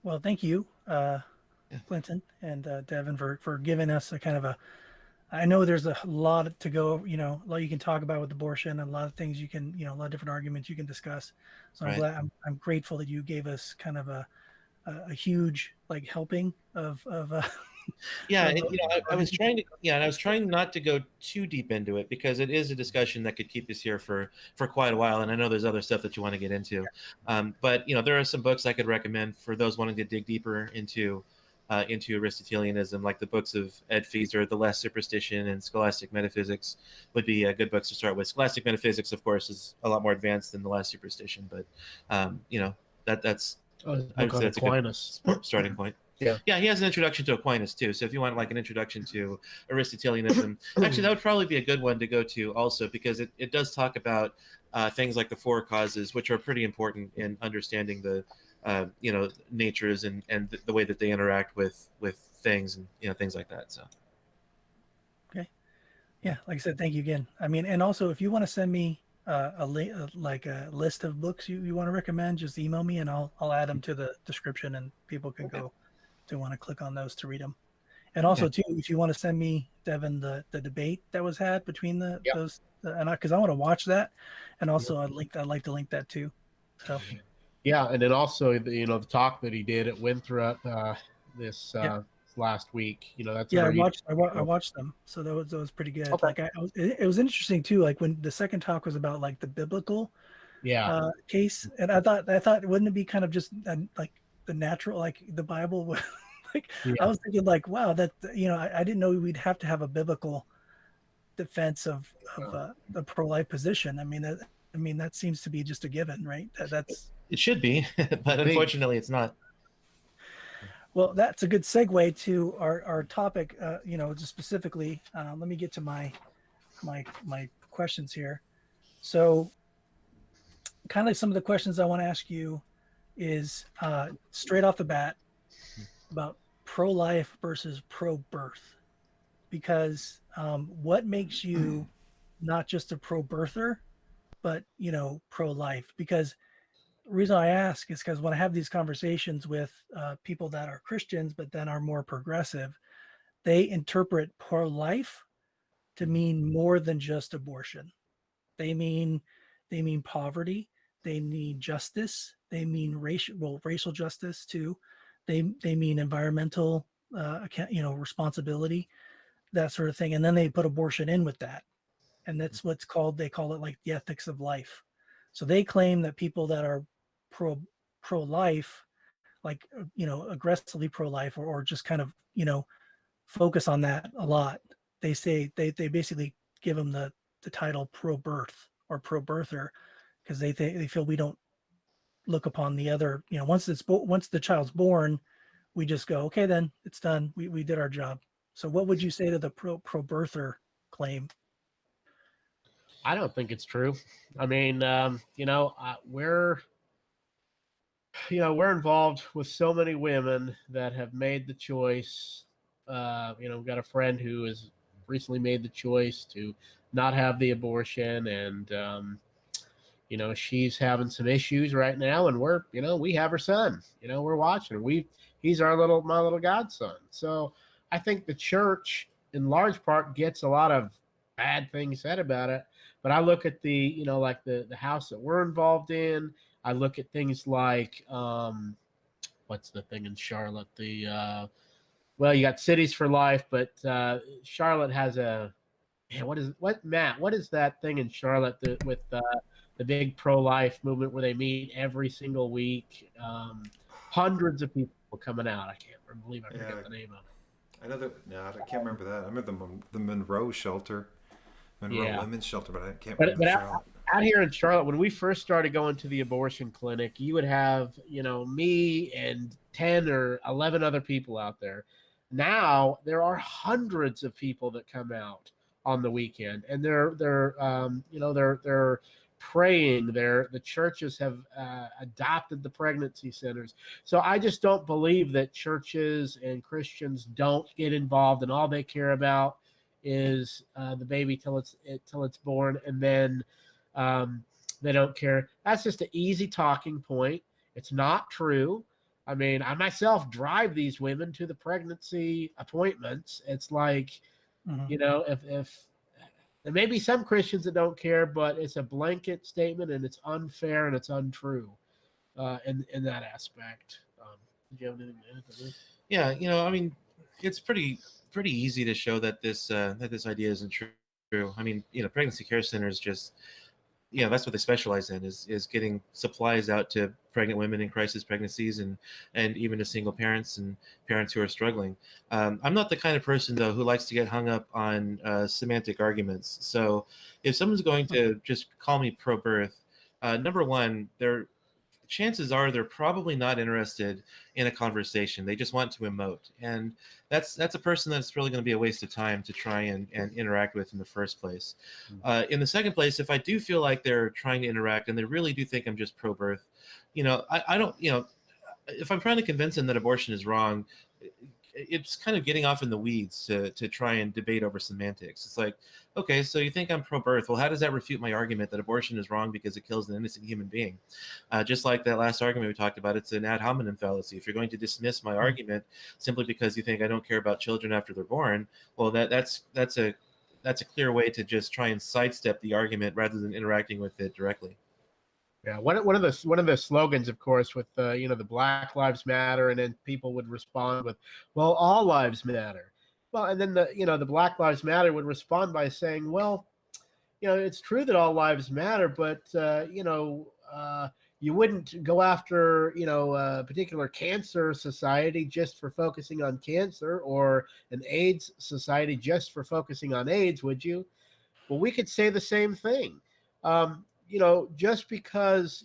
Well, thank you, Clinton and Devin, for giving us a kind of a. I know there's a lot to go, a lot you can talk about with abortion, and a lot of things you can, a lot of different arguments you can discuss. So I'm Right. glad, I'm grateful that you gave us kind of a huge helping of Yeah, of, I was trying to, and I was trying not to go too deep into it because it is a discussion that could keep us here for quite a while, and I know there's other stuff that you want to get into. But there are some books I could recommend for those wanting to dig deeper into Aristotelianism, like the books of Ed Feser, The Last Superstition, and Scholastic Metaphysics would be good books to start with. Scholastic Metaphysics, of course, is a lot more advanced than The Last Superstition, but that's I would say that's a good starting point. Yeah, he has an introduction to Aquinas too. So if you want like an introduction to Aristotelianism, actually that would probably be a good one to go to also, because it does talk about things like the four causes, which are pretty important in understanding the natures and the way that they interact with things and things like that. So okay, yeah, like I said, thank you again. I mean, and also if you want to send me a list of books you want to recommend, just email me and I'll add them to the description, and people can go to want to click on those to read them. And also too, if you want to send me, Devin, the debate that was had between those, and because I want to watch that, and also I'd like to link that too. So yeah, and then also the talk that he did at Winthrop this last week. That's I watched them, so that was pretty good. Okay. Like it was interesting too. Like when the second talk was about like the biblical case, and I thought wouldn't it be kind of just like the natural, like the Bible would like I was thinking like, wow, that I didn't know we'd have to have a biblical defense of the pro-life position. I mean that seems to be just a given, right? That's it should be, but unfortunately it's not. Well, that's a good segue to our topic. Just specifically, let me get to my questions here. So kind of some of the questions I want to ask you is straight off the bat about pro-life versus pro-birth, because what makes you not just a pro-birther, but pro-life? Because the reason I ask is because when I have these conversations with people that are Christians but then are more progressive, they interpret pro-life to mean more than just abortion. They mean poverty. They mean justice. They mean racial justice too. They mean environmental responsibility, that sort of thing. And then they put abortion in with that. And that's what's called, they call it like the ethics of life. So they claim that people that are pro-life, like, aggressively pro-life, or just kind of, focus on that a lot. They say they basically give them the title pro-birth or pro-birther, because they feel we don't look upon the other, once the child's born, we just go, okay, then it's done. We did our job. So what would you say to the pro-birther claim? I don't think it's true. I mean, we're involved with so many women that have made the choice. We've got a friend who has recently made the choice to not have the abortion, and she's having some issues right now, and we have her son. We're watching her. He's my little godson. So I think the church, in large part, gets a lot of bad things said about it. But I look at the house that we're involved in. I look at things like what's the thing in Charlotte? You got Cities for Life, but Charlotte has what is that thing in Charlotte with the big pro-life movement where they meet every single week? Hundreds of people coming out. I can't believe I forget the name of it. I know that. No, I can't remember that. I remember the Monroe Shelter, Women's Shelter, but I can't remember Charlotte. Out here in Charlotte, when we first started going to the abortion clinic, you would have, me and 10 or 11 other people out there. Now there are hundreds of people that come out on the weekend, and they're praying. The churches have adopted the pregnancy centers. So I just don't believe that churches and Christians don't get involved, and all they care about is the baby till it's born, and then they don't care. That's just an easy talking point. It's not true. I mean, I myself drive these women to the pregnancy appointments. It's like, if there may be some Christians that don't care, but it's a blanket statement, and it's unfair and it's untrue in that aspect. Did you have anything to add to this? Yeah, I mean, it's pretty easy to show that this idea isn't true. I mean, pregnancy care centers just, that's what they specialize in, is getting supplies out to pregnant women in crisis pregnancies, and even to single parents and parents who are struggling. I'm not the kind of person, though, who likes to get hung up on semantic arguments. So if someone's going to just call me pro-birth, number one, chances are they're probably not interested in a conversation. They just want to emote. And that's a person that's really going to be a waste of time to try and interact with in the first place. In the second place, if I do feel like they're trying to interact and they really do think I'm just pro-birth, I don't, if I'm trying to convince them that abortion is wrong, it's kind of getting off in the weeds to try and debate over semantics. It's like, okay, so you think I'm pro-birth. Well, how does that refute my argument that abortion is wrong because it kills an innocent human being? Just like that last argument we talked about, it's an ad hominem fallacy. If you're going to dismiss my argument simply because you think I don't care about children after they're born, well, that's a clear way to just try and sidestep the argument rather than interacting with it directly. Yeah, one of the slogans, of course, with the Black Lives Matter, and then people would respond with, "Well, all lives matter." Well, and then the Black Lives Matter would respond by saying, "Well, it's true that all lives matter, but you wouldn't go after a particular cancer society just for focusing on cancer, or an AIDS society just for focusing on AIDS, would you?" Well, we could say the same thing. Just because,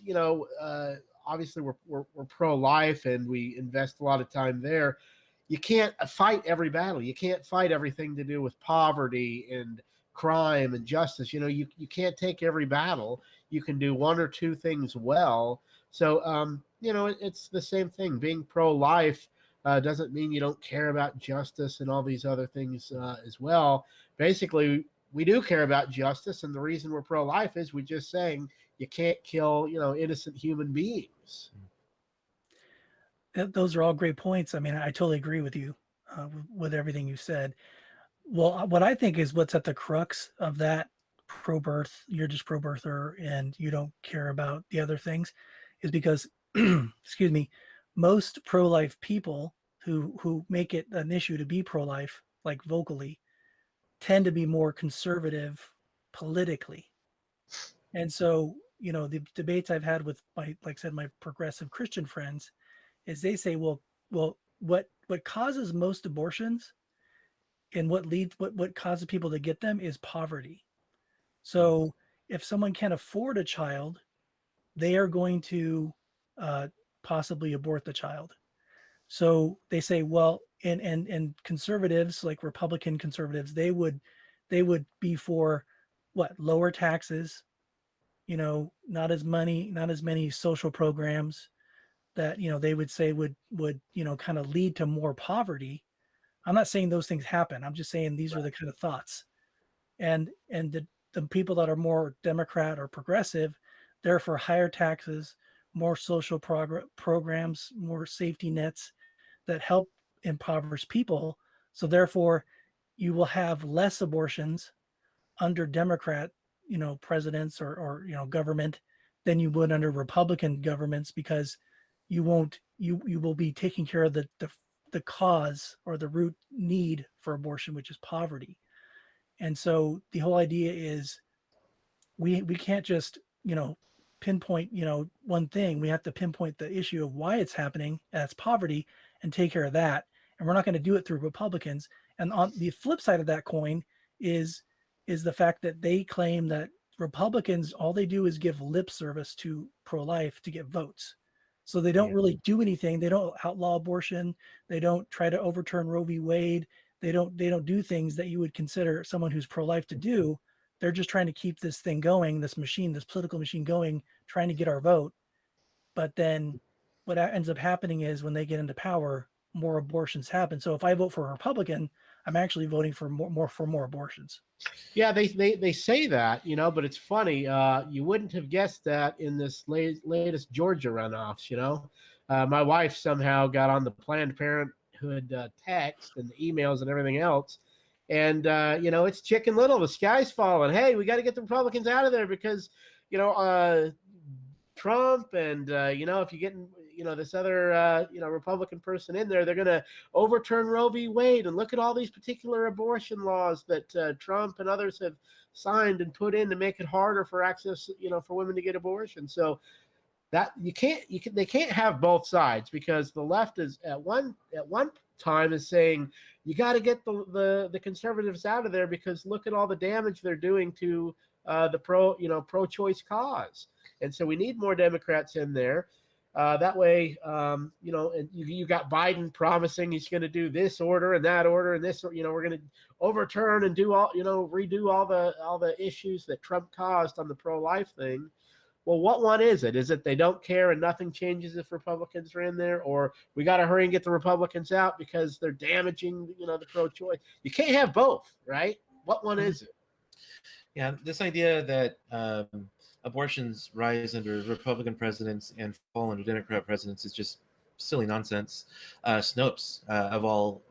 obviously we're pro-life and we invest a lot of time there, you can't fight every battle. You can't fight everything to do with poverty and crime and justice. You can't take every battle. You can do one or two things well. So, it's the same thing. Being pro-life doesn't mean you don't care about justice and all these other things as well. Basically, we do care about justice, and the reason we're pro-life is we're just saying you can't kill, innocent human beings. Those are all great points. I mean, I totally agree with you with everything you said. Well, what I think is what's at the crux of that pro-birth, you're just pro-birther and you don't care about the other things, is because, excuse me, most pro-life people who make it an issue to be pro-life, like vocally, tend to be more conservative politically. And so, the debates I've had with my, like I said, my progressive Christian friends, is they say, well, what causes most abortions and what causes people to get them is poverty. So if someone can't afford a child, they are going to possibly abort the child. So they say, well, and conservatives, like Republican conservatives, they would be for what? Lower taxes, not as many social programs that, they would say would kind of lead to more poverty. I'm not saying those things happen. I'm just saying these are the kind of thoughts. And the people that are more Democrat or progressive, they're for higher taxes, more social programs, more safety nets that help impoverished people. So therefore, you will have less abortions under Democrat, presidents or government than you would under Republican governments, because you will be taking care of the cause or the root need for abortion, which is poverty. And so the whole idea is we can't just, pinpoint, one thing. We have to pinpoint the issue of why it's happening, that's poverty, and take care of that. And we're not going to do it through Republicans. And on the flip side of that coin is the fact that they claim that Republicans, all they do is give lip service to pro-life to get votes. So they don't really do anything. They don't outlaw abortion. They don't try to overturn Roe v. Wade. They don't do things that you would consider someone who's pro-life to do. They're just trying to keep this thing going, this political machine going, trying to get our vote. But then what ends up happening is when they get into power, more abortions happen. So if I vote for a Republican, I'm actually voting for more abortions. Yeah, they say that, but it's funny. You wouldn't have guessed that in this latest Georgia runoffs. My wife somehow got on the Planned Parenthood text and the emails and everything else. And, it's Chicken Little. The sky's falling. Hey, we got to get the Republicans out of there because, Trump and, if you get, this other, Republican person in there, they're going to overturn Roe v. Wade. And look at all these particular abortion laws that Trump and others have signed and put in to make it harder for access, for women to get abortion. So that they can't have both sides, because the left is at one time is saying you got to get the conservatives out of there because look at all the damage they're doing to the pro-choice cause. And so we need more Democrats in there. That way, and you got Biden promising he's going to do this order and that order and this, we're going to overturn and do all, redo all the issues that Trump caused on the pro-life thing. Well, what one is it? Is it they don't care and nothing changes if Republicans are in there, or we got to hurry and get the Republicans out because they're damaging, the pro-choice? You can't have both, right? What one is it? Yeah, this idea that abortions rise under Republican presidents and fall under Democrat presidents is just silly nonsense. Snopes of all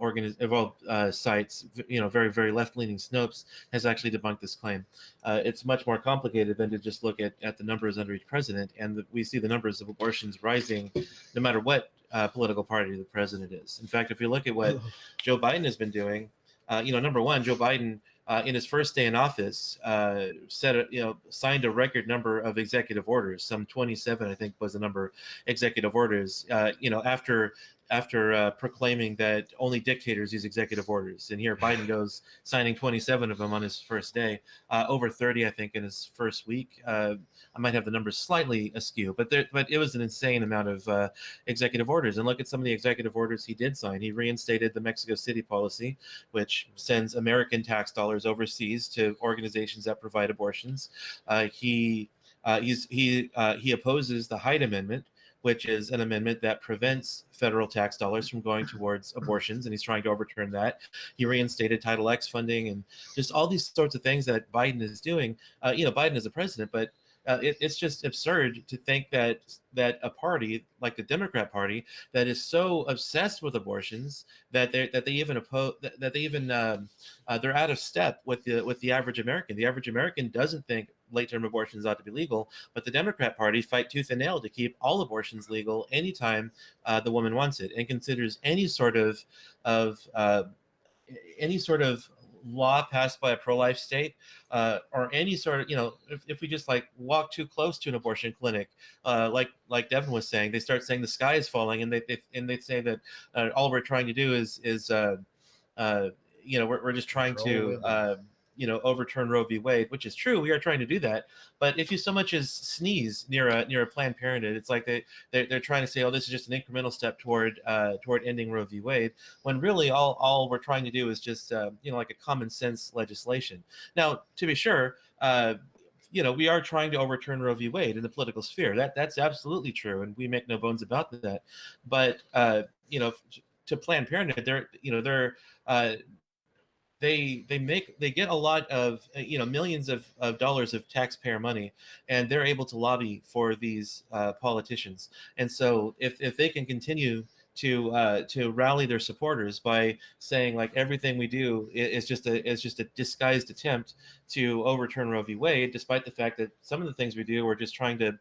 sites, very, very left-leaning Snopes has actually debunked this claim. It's much more complicated than to just look at the numbers under each president, and we see the numbers of abortions rising no matter what political party the president is. In fact, if you look at what Joe Biden has been doing, number one, Joe Biden in his first day in office, signed a record number of executive orders. Some 27, I think, was the number executive orders. After proclaiming that only dictators use executive orders, and here Biden goes signing 27 of them on his first day, over 30, I think, in his first week. I might have the numbers slightly askew, but it was an insane amount of executive orders. And look at some of the executive orders he did sign. He reinstated the Mexico City policy, which sends American tax dollars overseas to organizations that provide abortions. He opposes the Hyde Amendment, which is an amendment that prevents federal tax dollars from going towards abortions, and he's trying to overturn that. He reinstated Title X funding and just all these sorts of things that Biden is doing. Biden is a president, but It's just absurd to think that a party like the Democrat Party that is so obsessed with abortions that they even oppose that they even they're out of step with the average American. The average American doesn't think late-term abortions ought to be legal, but the Democrat Party fight tooth and nail to keep all abortions legal anytime the woman wants it, and considers any sort of any sort of law passed by a pro-life state, or any sort of, if we just like walk too close to an abortion clinic, like Devin was saying, they start saying the sky is falling, and they say that all we're trying to do is we're just trying to overturn Roe v. Wade, which is true. We are trying to do that. But if you so much as sneeze near a Planned Parenthood, it's like they're trying to say, oh, this is just an incremental step toward ending Roe v. Wade, when really all we're trying to do is just like a common sense legislation. Now, to be sure, we are trying to overturn Roe v. Wade in the political sphere. That's absolutely true, and we make no bones about that. But to Planned Parenthood, they get a lot of millions of dollars of taxpayer money, and they're able to lobby for these politicians. And so if they can continue to rally their supporters by saying like everything we do is just a disguised attempt to overturn Roe v. Wade, despite the fact that some of the things we do are just trying to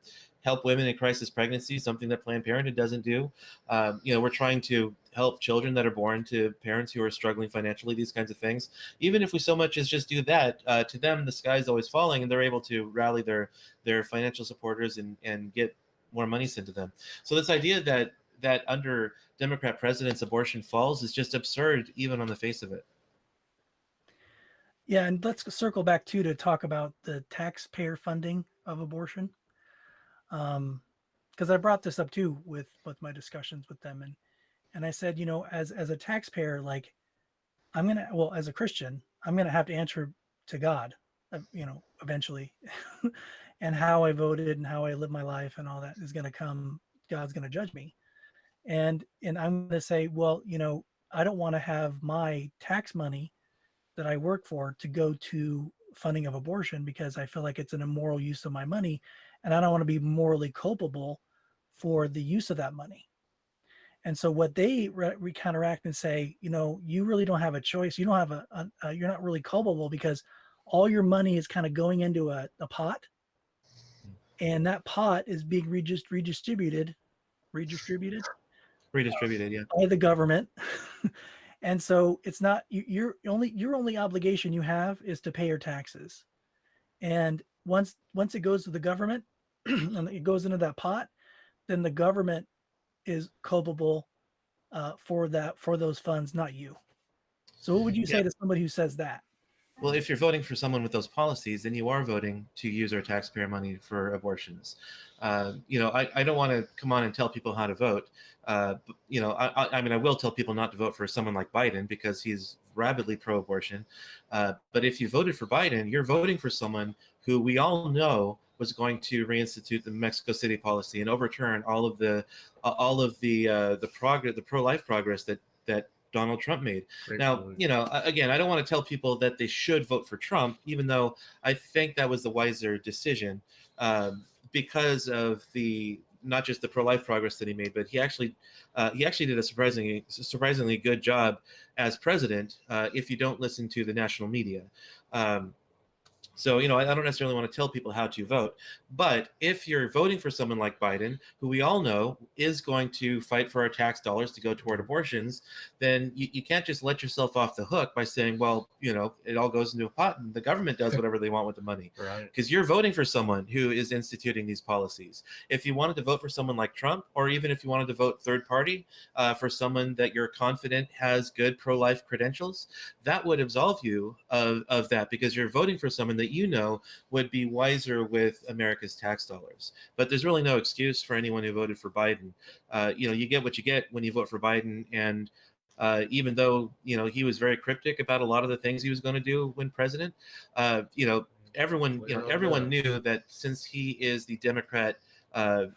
help women in crisis pregnancy, something that Planned Parenthood doesn't do. We're trying to help children that are born to parents who are struggling financially, these kinds of things. Even if we so much as just do that, to them, the sky is always falling, and they're able to rally their financial supporters and get more money sent to them. So this idea that under Democrat presidents abortion falls is just absurd, even on the face of it. Yeah, and let's circle back too to talk about the taxpayer funding of abortion. Because I brought this up too with my discussions with them, and I said, as a taxpayer, like as a Christian, I'm gonna have to answer to God, eventually, and how I voted and how I live my life and all that is gonna come. God's gonna judge me, and I'm gonna say, well, I don't want to have my tax money that I work for to go to funding of abortion, because I feel like it's an immoral use of my money, and I don't want to be morally culpable for the use of that money. And so what they counteract and say, you really don't have a choice. You don't have you're not really culpable, because all your money is kind of going into a pot, and that pot is being redistributed, Yeah. by the government. And so it's not your only obligation you have is to pay your taxes. And once it goes to the government and it goes into that pot, then the government is culpable for those funds, not you. So what would you say to somebody who says that? Well, if you're voting for someone with those policies, then you are voting to use our taxpayer money for abortions. I don't want to come on and tell people how to vote. But, I will tell people not to vote for someone like Biden, because he's rabidly pro-abortion. But if you voted for Biden, you're voting for someone who we all know was going to reinstitute the Mexico City policy and overturn all of the pro-life progress that Donald Trump made. Now, again, I don't want to tell people that they should vote for Trump, even though I think that was the wiser decision, because of not just the pro-life progress that he made, but he actually did a surprisingly good job as president, if you don't listen to the national media. So, I don't necessarily want to tell people how to vote, but if you're voting for someone like Biden, who we all know is going to fight for our tax dollars to go toward abortions, then you can't just let yourself off the hook by saying, well, it all goes into a pot and the government does whatever they want with the money. Right. Because you're voting for someone who is instituting these policies. If you wanted to vote for someone like Trump, or even if you wanted to vote third party for someone that you're confident has good pro-life credentials, that would absolve you of that, because you're voting for someone that would be wiser with America's tax dollars. But there's really no excuse for anyone who voted for Biden. You get what you get when you vote for Biden, and even though he was very cryptic about a lot of the things he was going to do when president, everyone knew that since he is the Democrat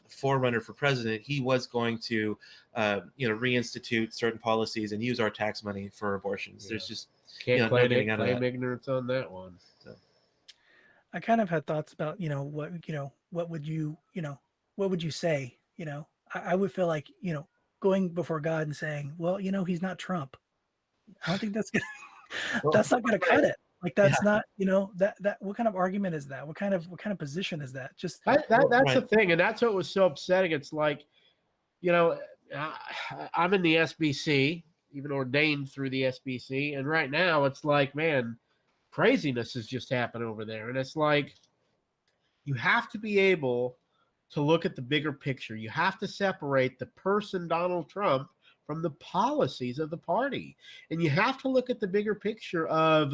forerunner for president, he was going to reinstitute certain policies and use our tax money for abortions. There's just can't no getting out of that. claim ignorance on that one. So. I kind of had thoughts about, what would you, what would you say? I would feel like, going before God and saying, well, he's not Trump. I don't think that's gonna, Well, that's not gonna right. cut it. Like Yeah. that's not, that what kind of argument is that? What kind of position is that? Just That's Right. the thing, and that's what was so upsetting. It's like, you know, I'm in the SBC, even ordained through the SBC, and right now it's like, man, craziness has just happened over there, and it's like you have to be able to look at the bigger picture. You have to separate the person Donald Trump from the policies of the party, and you have to look at the bigger picture of,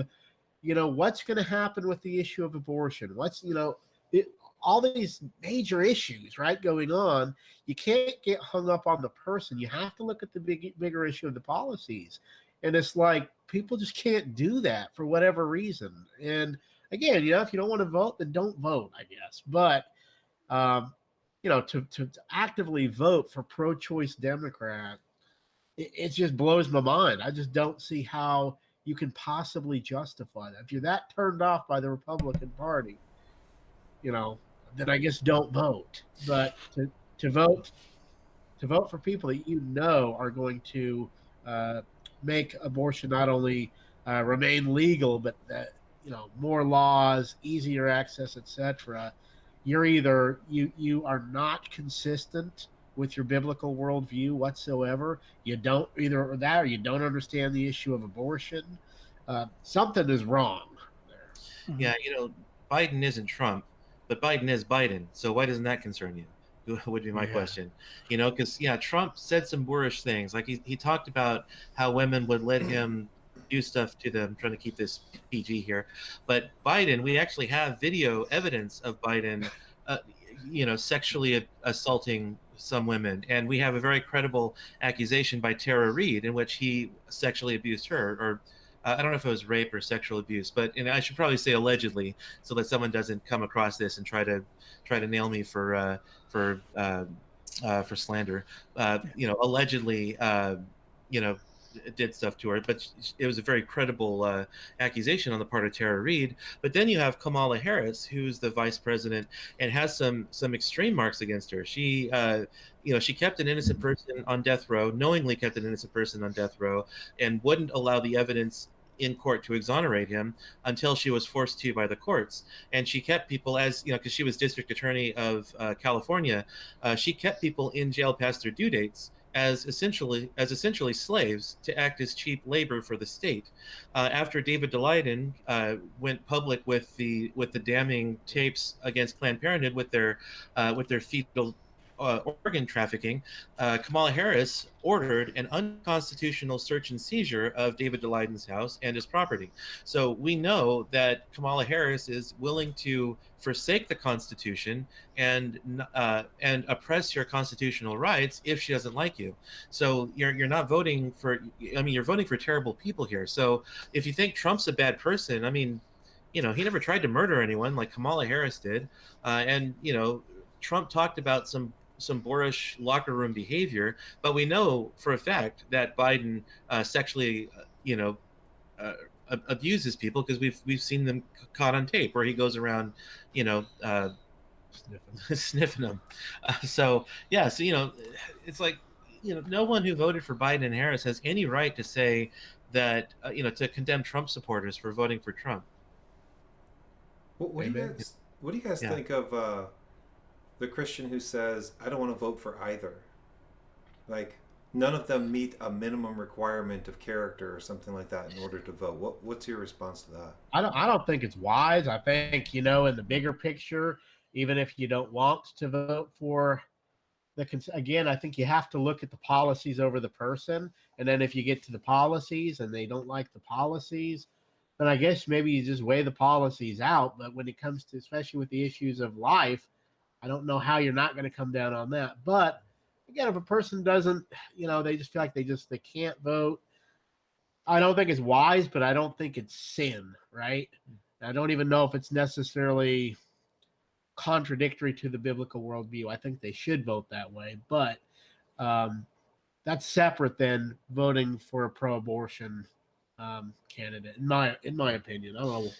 what's going to happen with the issue of abortion. What's all these major issues, right, going on. You can't get hung up on the person. You have to look at the bigger issue of the policies. And it's like people just can't do that for whatever reason. And again, if you don't want to vote, then don't vote, I guess. But to actively vote for pro-choice Democrat, it just blows my mind. I just don't see how you can possibly justify that. If you're that turned off by the Republican Party, then I guess don't vote. But to vote for people that are going to make abortion not only remain legal, but more laws, easier access, etc. You're either you are not consistent with your biblical worldview whatsoever. You don't either that, or you don't understand the issue of abortion. Something is wrong there. Yeah, Biden isn't Trump, but Biden is Biden. So why doesn't that concern you? Would be my question. Because Trump said some boorish things. Like he talked about how women would let him do stuff to them. I'm trying to keep this PG here, but Biden, we actually have video evidence of Biden, sexually assaulting some women, and we have a very credible accusation by Tara Reid in which he sexually abused her, or I don't know if it was rape or sexual abuse, but I should probably say allegedly, so that someone doesn't come across this and try to nail me for slander. Allegedly, did stuff to her, but it was a very credible accusation on the part of Tara Reid. But then you have Kamala Harris, who's the vice president, and has some extreme marks against her. She she kept an innocent person on death row, knowingly kept an innocent person on death row, and wouldn't allow the evidence in court to exonerate him until she was forced to by the courts. And she kept people, as because she was district attorney of California, she kept people in jail past their due dates as essentially slaves to act as cheap labor for the state. After David Daleiden went public with the damning tapes against Planned Parenthood with their fetal organ trafficking, Kamala Harris ordered an unconstitutional search and seizure of David Daleiden's house and his property. So we know that Kamala Harris is willing to forsake the Constitution and oppress your constitutional rights if she doesn't like you. So you're not voting for. You're voting for terrible people here. So if you think Trump's a bad person, he never tried to murder anyone like Kamala Harris did, and Trump talked about some boorish locker room behavior, but we know for a fact that Biden sexually, abuses people, because we've seen them caught on tape where he goes around, sniffing them. So it's like, no one who voted for Biden and Harris has any right to say that, to condemn Trump supporters for voting for Trump. What do you guys think of the Christian who says, I don't want to vote for either? Like, none of them meet a minimum requirement of character or something like that in order to vote. What's your response to that? I don't think it's wise. I think, in the bigger picture, even if you don't want to vote for again, I think you have to look at the policies over the person. And then if you get to the policies and they don't like the policies, then I guess maybe you just weigh the policies out. But when it comes to, especially with the issues of life, I don't know how you're not going to come down on that. But again, if a person doesn't, they just feel like they can't vote, I don't think it's wise, but I don't think it's sin, right? I don't even know if it's necessarily contradictory to the biblical worldview. I think they should vote that way, but that's separate than voting for a pro-abortion candidate, in my opinion. I don't know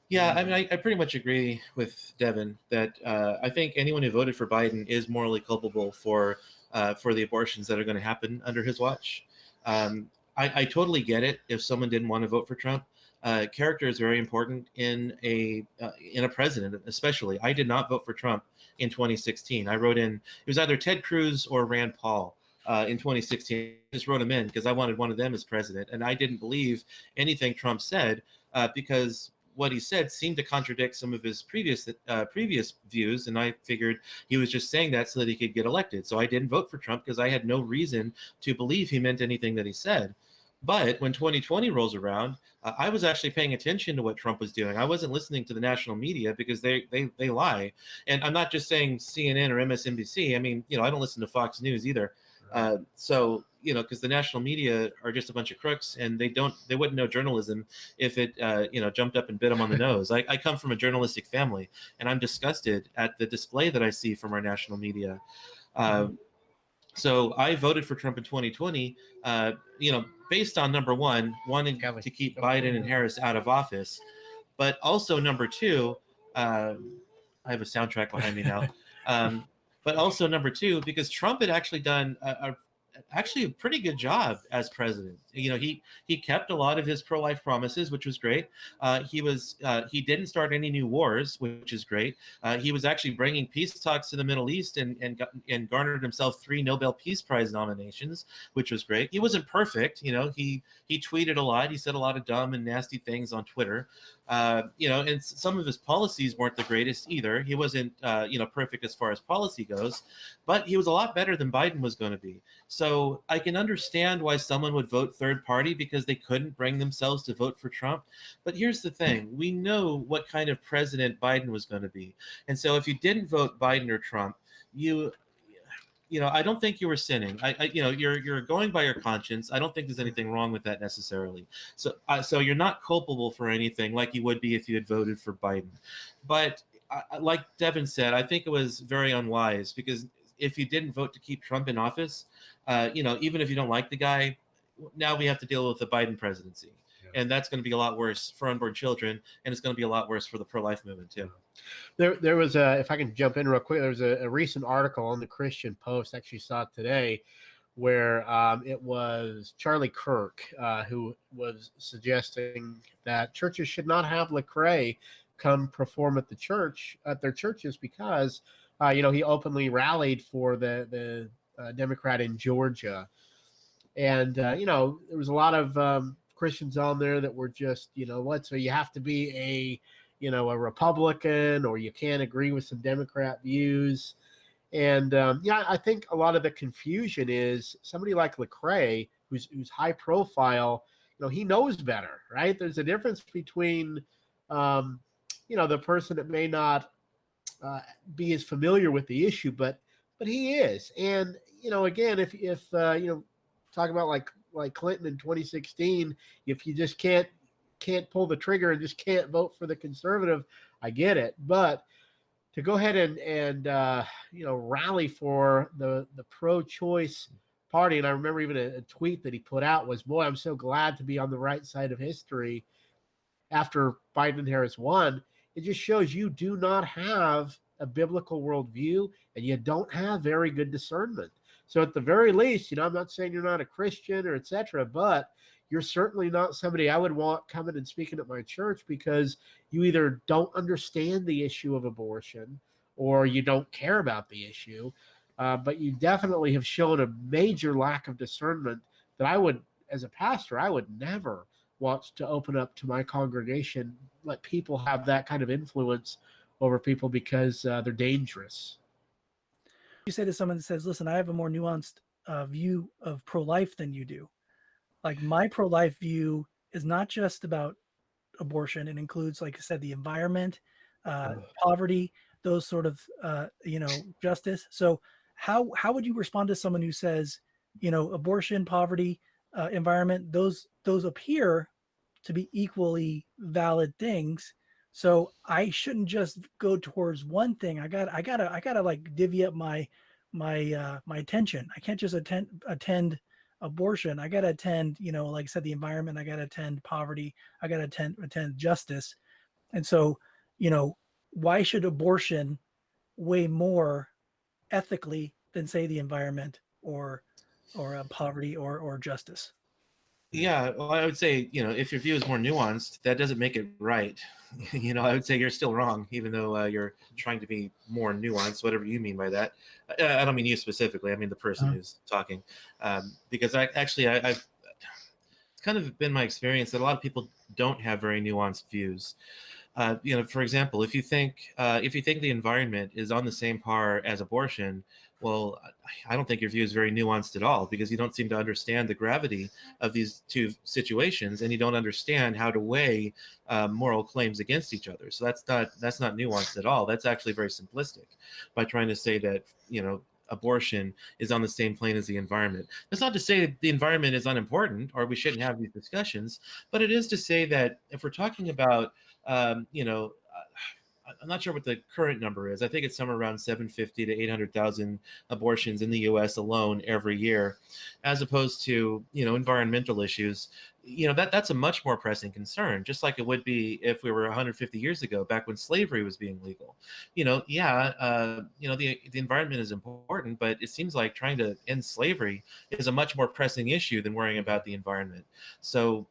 Yeah, I mean, I pretty much agree with Devin that I think anyone who voted for Biden is morally culpable for the abortions that are going to happen under his watch. I totally get it if someone didn't want to vote for Trump. Character is very important in a president, especially. I did not vote for Trump in 2016. I wrote in, it was either Ted Cruz or Rand Paul in 2016. I just wrote him in because I wanted one of them as president, and I didn't believe anything Trump said because what he said seemed to contradict some of his previous views, and I figured he was just saying that so that he could get elected. So I didn't vote for Trump because I had no reason to believe he meant anything that he said. But when 2020 rolls around, I was actually paying attention to what Trump was doing. I wasn't listening to the national media because they lie. And I'm not just saying CNN or MSNBC. I mean, I don't listen to Fox News either. So, because the national media are just a bunch of crooks, and they wouldn't know journalism if it, jumped up and bit them on the nose. I come from a journalistic family, and I'm disgusted at the display that I see from our national media. So I voted for Trump in 2020, based on number one, wanting to keep Biden and Harris out of office, but also number two, I have a soundtrack behind me now. But also number two, because Trump had actually done a pretty good job as president. He kept a lot of his pro-life promises, which was great. He didn't start any new wars, which is great. He was actually bringing peace talks to the Middle East and garnered himself 3 Nobel Peace Prize nominations, which was great. He wasn't perfect. He tweeted a lot. He said a lot of dumb and nasty things on Twitter. And some of his policies weren't the greatest either. He wasn't, perfect as far as policy goes, but he was a lot better than Biden was going to be. So I can understand why someone would vote third party because they couldn't bring themselves to vote for Trump. But here's the thing. We know what kind of president Biden was going to be. And so if you didn't vote Biden or Trump, I don't think you were sinning. You're going by your conscience. I don't think there's anything wrong with that necessarily. So you're not culpable for anything like you would be if you had voted for Biden. But like Devin said, I think it was very unwise because if you didn't vote to keep Trump in office, even if you don't like the guy, now we have to deal with the Biden presidency. Yeah. And that's going to be a lot worse for unborn children, and it's going to be a lot worse for the pro-life movement too. There was if I can jump in real quick, there was a recent article on the Christian Post, actually saw it today, where it was Charlie Kirk who was suggesting that churches should not have Lecrae come perform at their churches because he openly rallied for the Democrat in Georgia, and there was a lot of Christians on there that were just so you have to be a Republican or you can't agree with some Democrat views. And I think a lot of the confusion is somebody like Lecrae, who's high profile, he knows better, right? There's a difference between, the person that may not be as familiar with the issue, but he is. And, again, if talk about like Clinton in 2016, if you just can't pull the trigger and just can't vote for the conservative, I get it. But to go ahead and rally for the pro-choice party, and I remember even a tweet that he put out was, boy, I'm so glad to be on the right side of history after Biden and Harris won. It just shows you do not have a biblical worldview and you don't have very good discernment. So at the very least, I'm not saying you're not a Christian or etc., but you're certainly not somebody I would want coming and speaking at my church because you either don't understand the issue of abortion or you don't care about the issue. But you definitely have shown a major lack of discernment that I would, as a pastor, I would never want to open up to my congregation, let people have that kind of influence over people because they're dangerous. You say to someone that says, listen, I have a more nuanced view of pro-life than you do. Like my pro-life view is not just about abortion. It includes, like I said, the environment, poverty, those sort of, justice. So how would you respond to someone who says, abortion, poverty, environment, those appear to be equally valid things. So I shouldn't just go towards one thing. I gotta like divvy up my attention. I can't just attend abortion. I gotta attend, like I said, the environment. I gotta attend poverty. I gotta attend justice. And so, why should abortion weigh more ethically than, say, the environment or poverty or justice? Yeah, well, I would say, if your view is more nuanced, that doesn't make it right. I would say you're still wrong, even though you're trying to be more nuanced, whatever you mean by that. I don't mean you specifically. I mean the person who's talking. Because I've it's kind of been my experience that a lot of people don't have very nuanced views. For example, if you think the environment is on the same par as abortion, well, I don't think your view is very nuanced at all, because you don't seem to understand the gravity of these two situations, and you don't understand how to weigh moral claims against each other. So that's not nuanced at all. That's actually very simplistic, by trying to say that abortion is on the same plane as the environment. That's not to say the environment is unimportant or we shouldn't have these discussions, but it is to say that if we're talking about I'm not sure what the current number is. I think it's somewhere around 750 to 800,000 abortions in the U.S. alone every year, as opposed to environmental issues. That's a much more pressing concern, just like it would be if we were 150 years ago, back when slavery was being legal. The environment is important, but it seems like trying to end slavery is a much more pressing issue than worrying about the environment. So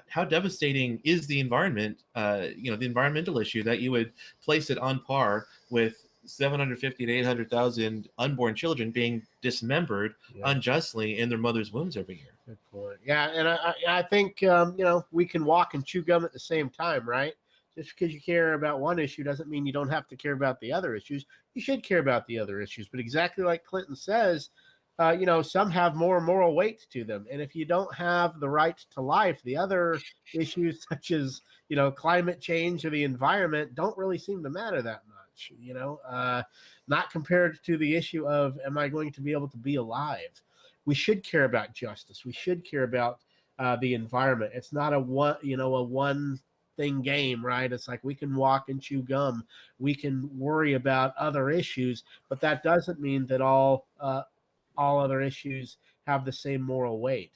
how devastating is the environment, the environmental issue, that you would place it on par with 750 to 800,000 unborn children being dismembered unjustly in their mother's wombs every year. Good point. Yeah, and I think we can walk and chew gum at the same time, right? Just because you care about one issue doesn't mean you don't have to care about the other issues. You should care about the other issues, but exactly like Clinton says, some have more moral weight to them. And if you don't have the right to life, the other issues such as, climate change or the environment don't really seem to matter that much, not compared to the issue of, am I going to be able to be alive? We should care about justice. We should care about the environment. It's not a one thing game, right? It's like we can walk and chew gum. We can worry about other issues, but that doesn't mean that all other issues have the same moral weight.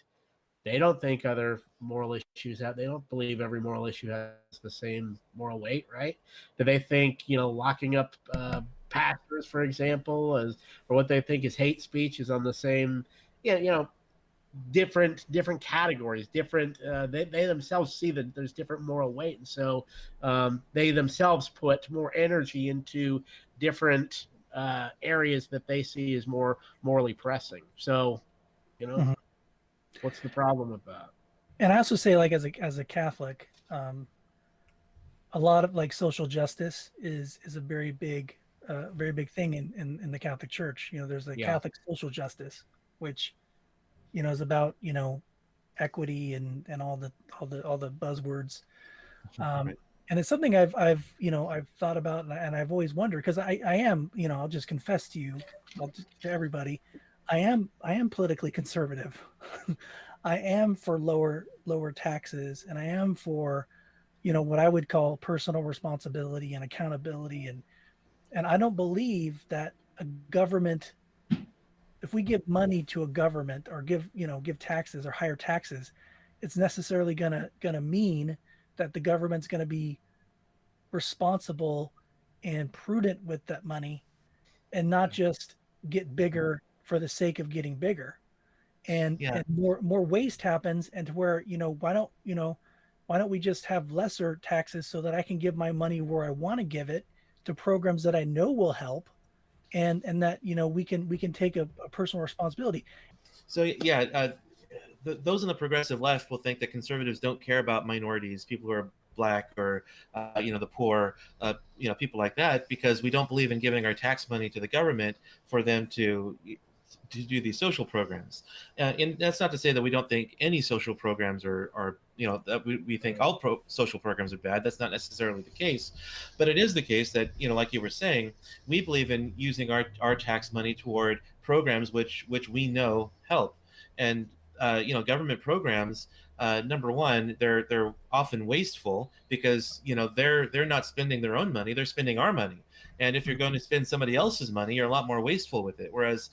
They don't think other moral issues have. They don't believe every moral issue has the same moral weight, right? Do they think locking up pastors, for example, or what they think is hate speech is on the same, different categories, different. They themselves see that there's different moral weight, and so they themselves put more energy into different areas that they see as more morally pressing. So, what's the problem with that? And I also say, like, as a Catholic, a lot of like social justice is a very big thing in the Catholic Church. There's the Catholic social justice, which is about equity and all the buzzwords. Right. And it's something I've thought about, and I've always wondered, because I am, I'll just confess to you, to everybody, I am politically conservative. I am for lower taxes, and I am for what I would call personal responsibility and accountability, and I don't believe that a government, if we give money to a government or give taxes or higher taxes, it's necessarily gonna mean that the government's gonna be responsible and prudent with that money, and not just get bigger for the sake of getting bigger. And more waste happens, and to where why don't we just have lesser taxes so that I can give my money where I want to give it, to programs that I know will help, and that we can take a personal responsibility. So those in the progressive left will think that conservatives don't care about minorities, people who are Black, or the poor, people like that, because we don't believe in giving our tax money to the government for them to do these social programs. And that's not to say that we don't think any social programs are that we think all social programs are bad. That's not necessarily the case, but it is the case that, like you were saying, we believe in using our tax money toward programs which we know help. And government programs, number one, they're often wasteful, because they're not spending their own money, they're spending our money. And if you're going to spend somebody else's money, you're a lot more wasteful with it. Whereas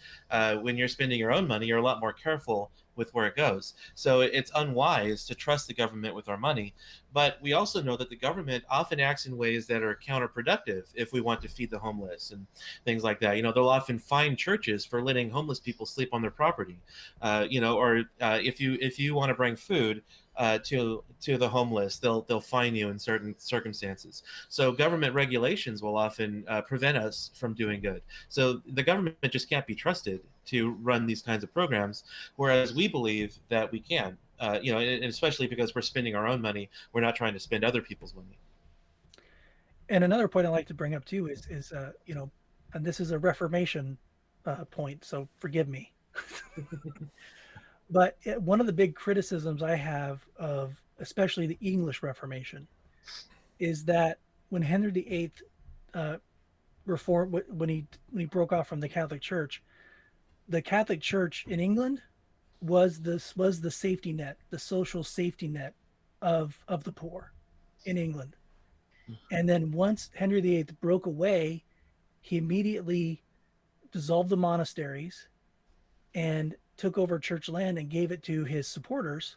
when you're spending your own money, you're a lot more careful with where it goes. So it's unwise to trust the government with our money. But we also know that the government often acts in ways that are counterproductive if we want to feed the homeless and things like that. They'll often fine churches for letting homeless people sleep on their property. Or if you want to bring food to the homeless, they'll fine you in certain circumstances. So government regulations will often prevent us from doing good. So the government just can't be trusted to run these kinds of programs, whereas we believe that we can. And especially because we're spending our own money, we're not trying to spend other people's money. And another point I like to bring up too is and this is a Reformation point, so forgive me. But one of the big criticisms I have of especially the English Reformation is that when Henry VIII reformed, when he broke off from the Catholic Church in England was the safety net, the social safety net of the poor in England. And then once Henry VIII broke away, he immediately dissolved the monasteries and took over church land and gave it to his supporters,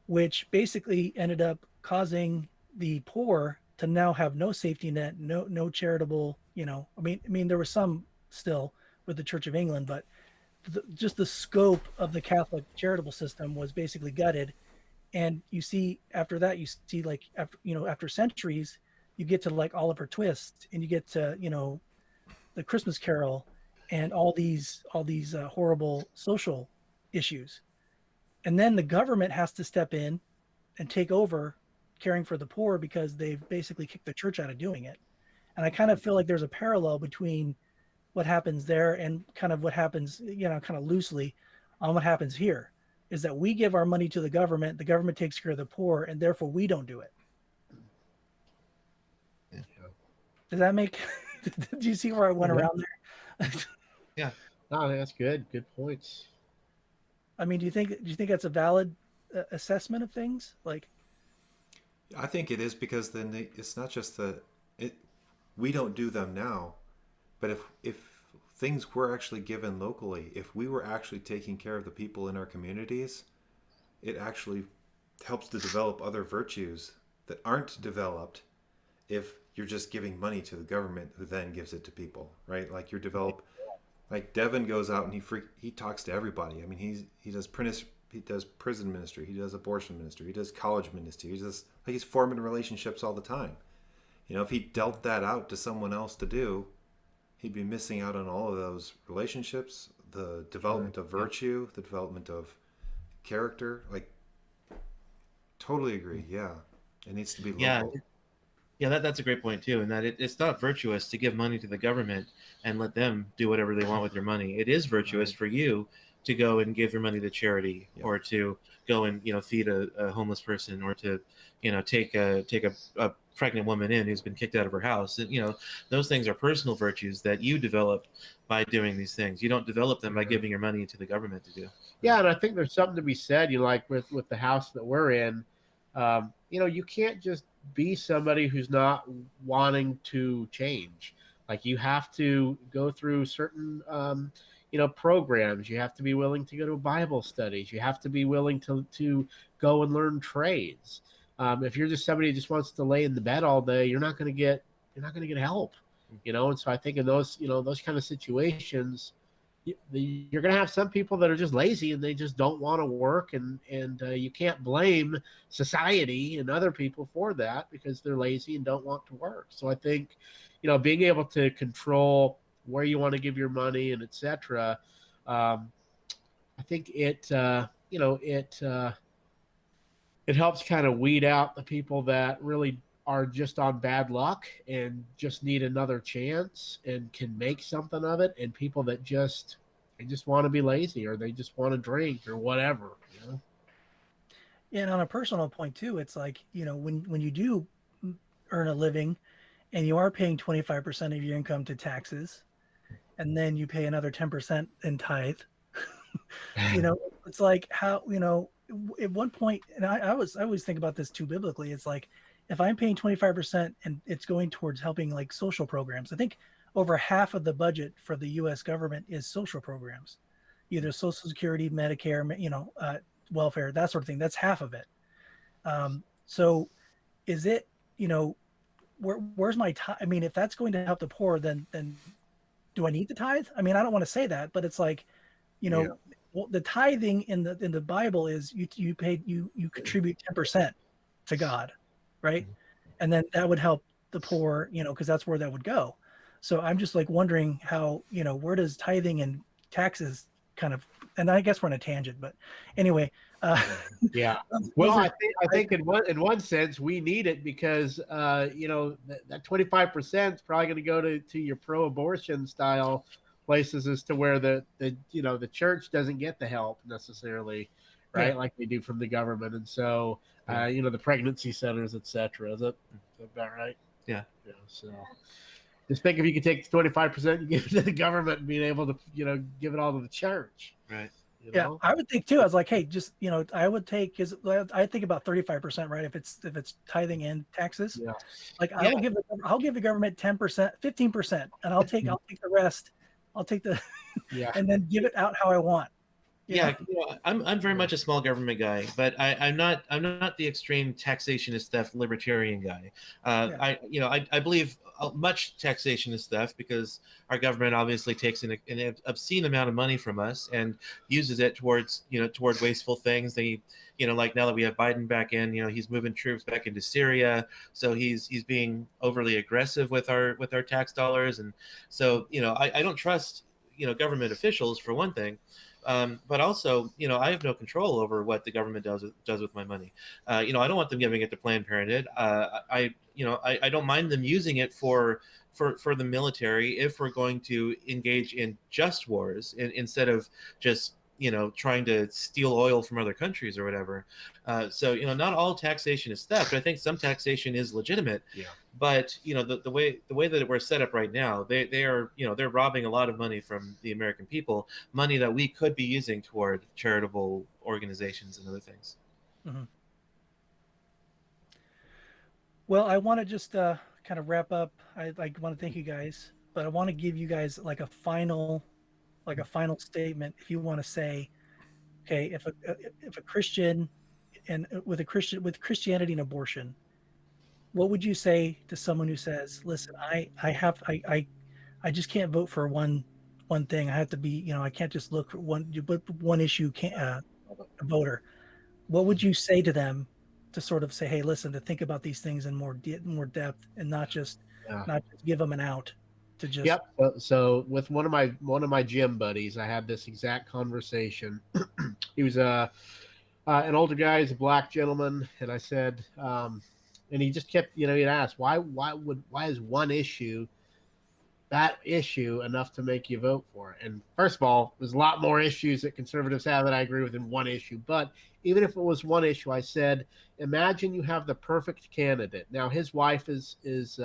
which basically ended up causing the poor to now have no safety net, no charitable, I mean, there was some still with the Church of England, but just the scope of the Catholic charitable system was basically gutted. And you see, after that, like, after centuries, you get to like Oliver Twist, and you get to, the Christmas Carol, and all these horrible social issues. And then the government has to step in and take over caring for the poor because they've basically kicked the church out of doing it. And I kind of feel like there's a parallel between what happens there and kind of what happens, kind of loosely on what happens here, is that we give our money to the government takes care of the poor, and therefore we don't do it. Yeah. Does that make, do you see where I went around there? Yeah. No, that's good. Good points. I mean, do you think that's a valid assessment of things? Like, I think it is, because then it's not just we don't do them now, but if things were actually given locally, if we were actually taking care of the people in our communities, it actually helps to develop other virtues that aren't developed if you're just giving money to the government, who then gives it to people, right? Like like Devin goes out and he talks to everybody. I mean, he does prison ministry, he does abortion ministry, he does college ministry, he's forming relationships all the time. If he dealt that out to someone else to do, he'd be missing out on all of those relationships, the development of virtue, the development of character. Like, totally agree. Yeah, it needs to be local. Yeah, that's a great point too, and that it's not virtuous to give money to the government and let them do whatever they want with your money. It is virtuous for you to go and give your money to charity, or to go and feed a homeless person, or to take a pregnant woman in who's been kicked out of her house. And those things are personal virtues that you develop by doing these things. You don't develop them by giving your money to the government to do. Yeah, and I think there's something to be said, like with the house that we're in. You can't just be somebody who's not wanting to change. Like, you have to go through certain programs. You have to be willing to go to Bible studies. You have to be willing to go and learn trades. If you're just somebody who just wants to lay in the bed all day, you're not going to get help. And so I think in those those kind of situations, you're going to have some people that are just lazy and they just don't want to work, and you can't blame society and other people for that, because they're lazy and don't want to work. So I think, being able to control where you want to give your money and etc. I think it helps kind of weed out the people that really are just on bad luck and just need another chance and can make something of it, and people that just want to be lazy, or they just want to drink, or whatever. And on a personal point too, it's like, when you do earn a living and you are paying 25% of your income to taxes, and then you pay another 10% in tithe, it's like, how, at one point, and I always think about this too biblically. It's like, if I'm paying 25% and it's going towards helping like social programs, I think over half of the budget for the U.S. government is social programs. either Social Security, Medicare, welfare, that sort of thing. That's half of it. So is it, where's my tithe? I mean, if that's going to help the poor, then do I need the tithe? I mean, I don't want to say that, but it's like, well, the tithing in the Bible is you contribute 10% to God, right? And then that would help the poor, because that's where that would go. So I'm just like wondering how, where does tithing and taxes kind of, and I guess we're on a tangent, but anyway. Yeah. Well, I think in one sense we need it because that 25% is probably going to go to your pro-abortion style places as to where the church doesn't get the help necessarily, right? Like they do from the government, and so the pregnancy centers, etc. Is that about right? Yeah. So just think if you could take the 25% and give it to the government and being able to give it all to the church, right? Yeah, I would think too. I was like, hey, just I would take, because I think about 35%, right? If it's tithing and taxes, like I'll give the government 10%, 15%, and I'll take the rest. I'll take the and then give it out how I want. I'm very much a small government guy, but I'm not the extreme taxation is theft libertarian guy. I believe much taxation is theft because our government obviously takes an obscene amount of money from us and uses it toward wasteful things. They like now that we have Biden back in, he's moving troops back into Syria, so he's being overly aggressive with our tax dollars, and so I don't trust government officials for one thing. But also, I have no control over what the government does with my money. I don't want them giving it to Planned Parenthood. I don't mind them using it for the military if we're going to engage in just wars instead of just trying to steal oil from other countries or whatever. So not all taxation is theft. I think some taxation is legitimate. Yeah. But the way that we're set up right now, they are they're robbing a lot of money from the American people, money that we could be using toward charitable organizations and other things. Mm-hmm. Well, I want to just kind of wrap up. I want to thank you guys, but I want to give you guys like a final statement. If you want to say, okay, if a Christian and with Christianity and abortion, what would you say to someone who says, listen, I just can't vote for one thing. I have to be, I can't just look for one issue, a voter. What would you say to them to sort of say, hey, listen, to think about these things in more depth and not just give them an out to just. Yep. So with one of my gym buddies, I had this exact conversation. He was an older guy, he's a black gentleman, and I said, and he just kept, he'd ask, why is one issue, that issue, enough to make you vote for it? And first of all, there's a lot more issues that conservatives have that I agree with than one issue. But even if it was one issue, I said, imagine you have the perfect candidate. Now his wife his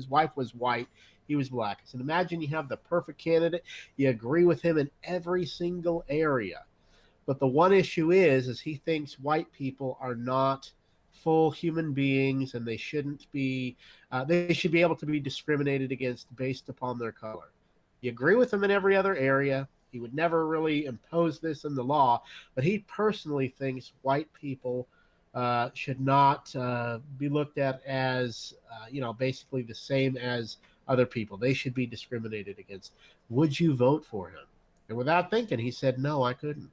wife was white, he was black. I said, imagine you have the perfect candidate. You agree with him in every single area. But the one issue is he thinks white people are not full human beings and they shouldn't be, they should be able to be discriminated against based upon their color. You agree with him in every other area. He would never really impose this in the law, but he personally thinks white people should not be looked at as, basically the same as other people. They should be discriminated against. Would you vote for him? And without thinking, he said, no, I couldn't.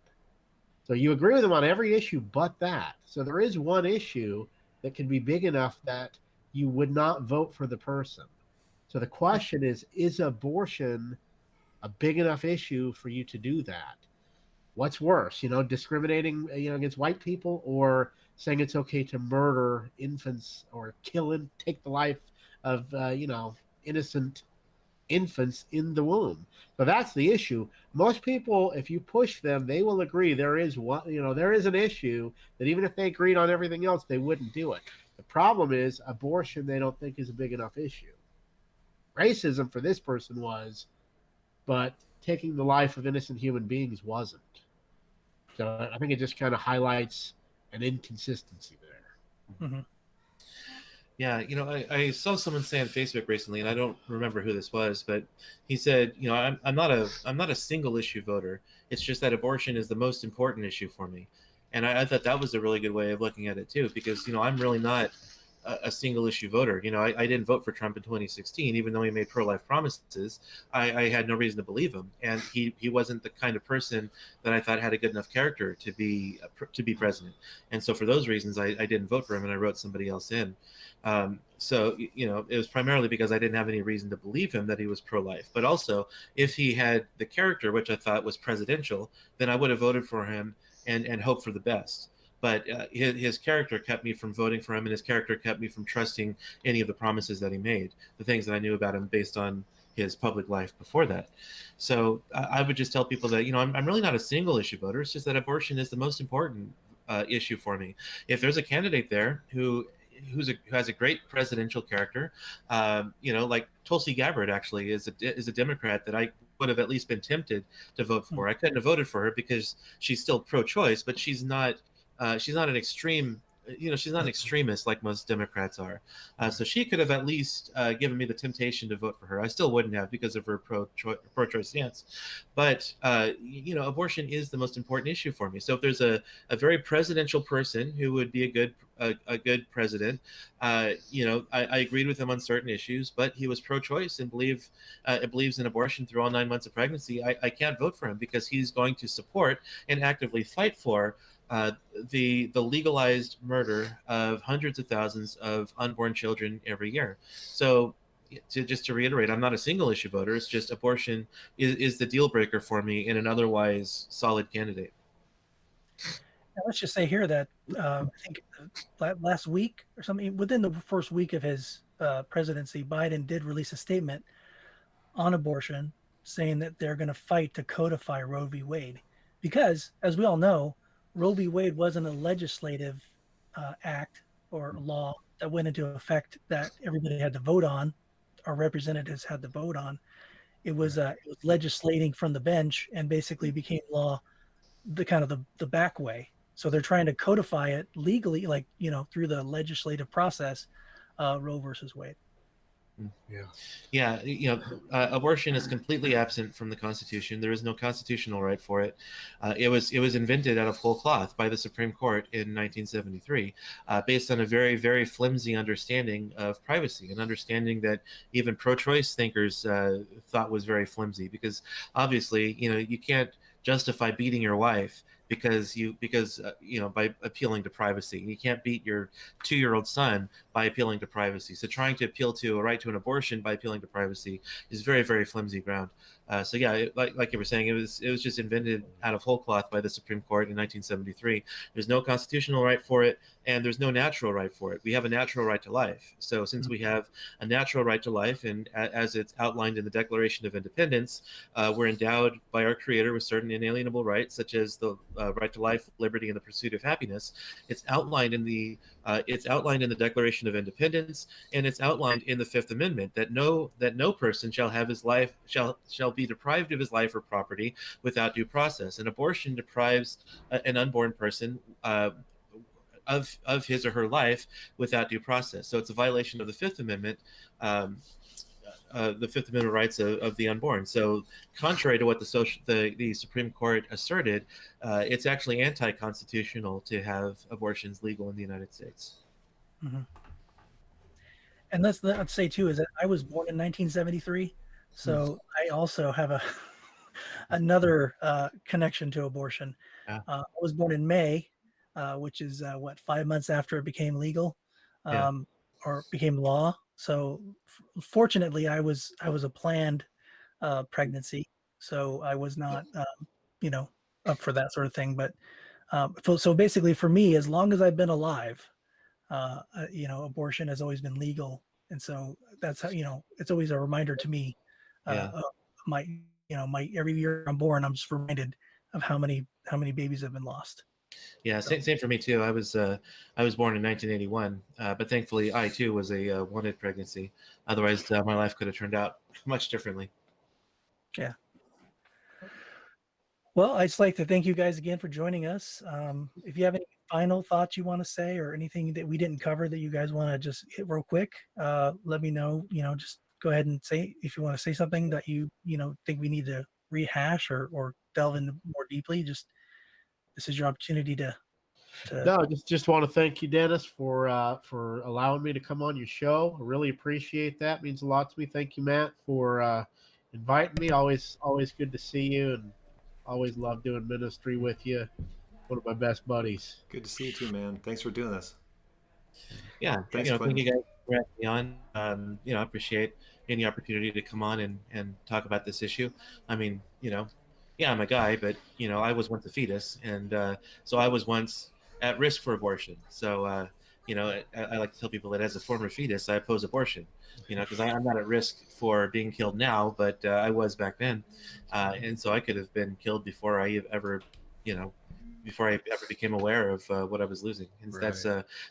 So you agree with him on every issue but that. So there is one issue that can be big enough that you would not vote for the person. So the question is abortion a big enough issue for you to do that? What's worse, discriminating, against white people, or saying it's okay to murder infants or take the life of, innocent infants in the womb? So that's the issue. Most people, if you push them, they will agree there is an issue that even if they agreed on everything else, they wouldn't do it. The problem is abortion, they don't think is a big enough issue. Racism for this person was, but taking the life of innocent human beings wasn't. So I think it just kind of highlights an inconsistency there. Mm-hmm. Yeah, I saw someone say on Facebook recently, and I don't remember who this was, but he said, I'm not a single issue voter. It's just that abortion is the most important issue for me, and I thought that was a really good way of looking at it too, because I'm really not a single issue voter. I didn't vote for Trump in 2016, even though he made pro-life promises. I had no reason to believe him, and he wasn't the kind of person that I thought had a good enough character to be president. And so for those reasons, I didn't vote for him, and I wrote somebody else in. So it was primarily because I didn't have any reason to believe him that he was pro-life. But also, if he had the character, which I thought was presidential, then I would have voted for him and hoped for the best. But his character kept me from voting for him, and his character kept me from trusting any of the promises that he made, the things that I knew about him based on his public life before that. So I would just tell people that, I'm really not a single issue voter. It's just that abortion is the most important issue for me. If there's a candidate there who has a great presidential character, like Tulsi Gabbard actually is a Democrat that I would have at least been tempted to vote for. I couldn't have voted for her because she's still pro-choice, but she's not an extreme. She's not an extremist like most Democrats are. So she could have at least given me the temptation to vote for her. I still wouldn't have because of her pro-choice stance. But, abortion is the most important issue for me. So if there's a very presidential person who would be a good president, I agreed with him on certain issues, but he was pro-choice and believes in abortion through all 9 months of pregnancy. I can't vote for him because he's going to support and actively fight for the legalized murder of hundreds of thousands of unborn children every year. So to reiterate, I'm not a single issue voter. It's just abortion is the deal breaker for me in an otherwise solid candidate. Now, let's just say here that I think last week or something, within the first week of his presidency, Biden did release a statement on abortion saying that they're going to fight to codify Roe v. Wade. Because, as we all know, Roe v. Wade wasn't a legislative act or law that went into effect that everybody had to vote on, our representatives had to vote on. It was legislating from the bench and basically became law the back way. So they're trying to codify it legally, through the legislative process, Roe versus Wade. Yeah. Abortion is completely absent from the Constitution. There is no constitutional right for it. It was invented out of whole cloth by the Supreme Court in 1973, based on a very, very flimsy understanding of privacy, an understanding that even pro-choice thinkers thought was very flimsy. Because obviously, you can't justify beating your wife because by appealing to privacy. You can't beat your 2-year-old son by appealing to privacy. So trying to appeal to a right to an abortion by appealing to privacy is very, very flimsy ground. Like you were saying, it was just invented out of whole cloth by the Supreme Court in 1973. There's no constitutional right for it, and there's no natural right for it. We have a natural right to life. So since we have a natural right to life, and as it's outlined in the Declaration of Independence, we're endowed by our Creator with certain inalienable rights, such as the right to life, liberty, and the pursuit of happiness. It's outlined in the Declaration of Independence, and it's outlined in the Fifth Amendment that no person shall have his life shall be deprived of his life or property without due process. And abortion deprives an unborn person of his or her life without due process. So it's a violation of the Fifth Amendment. The Fifth Amendment rights of the unborn. So, contrary to what the Supreme Court asserted, it's actually anti-constitutional to have abortions legal in the United States. Mm-hmm. And let's say too is that I was born in 1973, so I also have another connection to abortion. I was born in May, which is 5 months after it became legal, or became law. So fortunately, I was a planned pregnancy, so I was not up for that sort of thing. But so basically, for me, as long as I've been alive, abortion has always been legal, and so that's how it's always a reminder to me. Of my every year I'm born, I'm just reminded of how many babies have been lost. Yeah, same for me too. I was born in 1981, but thankfully I too was a wanted pregnancy. Otherwise, my life could have turned out much differently. Yeah. Well, I'd just like to thank you guys again for joining us. If you have any final thoughts you want to say, or anything that we didn't cover that you guys want to just hit real quick, let me know. Just go ahead and say if you want to say something that you think we need to rehash or delve into more deeply. Just this is your opportunity to. No, just want to thank you, Dennis, for allowing me to come on your show. I really appreciate that. It means a lot to me. Thank you, Matt, for inviting me. Always good to see you, and always love doing ministry with you. One of my best buddies. Good to see you too, man. Thanks for doing this. Yeah, Thanks, thank Clinton. you guys for having me on. I appreciate any opportunity to come on and talk about this issue. I mean, yeah, I'm a guy, but I was once a fetus, and so I was once at risk for abortion. So I like to tell people that as a former fetus, I oppose abortion. Because I'm not at risk for being killed now, but I was back then, and so I could have been killed before I ever, before I ever became aware of what I was losing. And Right.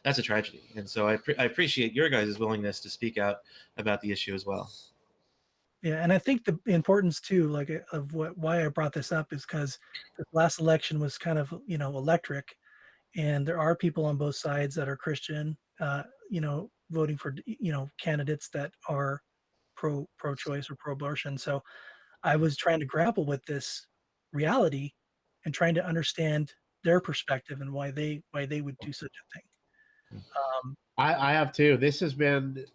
that's a tragedy. And so I appreciate your guys' willingness to speak out about the issue as well. Yeah, and I think the importance too, like of why I brought this up is because the last election was kind of electric, and there are people on both sides that are Christian, voting for candidates that are pro-choice or pro-abortion. So I was trying to grapple with this reality and trying to understand their perspective and why they would do such a thing. I have too. This has been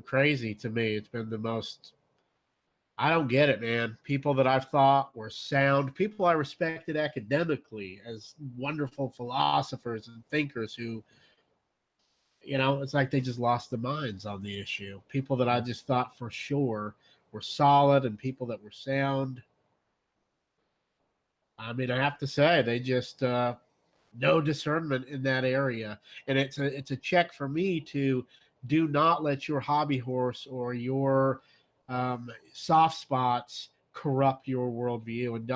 crazy to me. It's been the most. I don't get it, man. People that I thought were sound, people I respected academically as wonderful philosophers and thinkers who, it's like they just lost their minds on the issue. People that I just thought for sure were solid and people that were sound. I mean, I have to say, they just no discernment in that area, and it's a check for me to do not let your hobby horse or your soft spots corrupt your worldview, and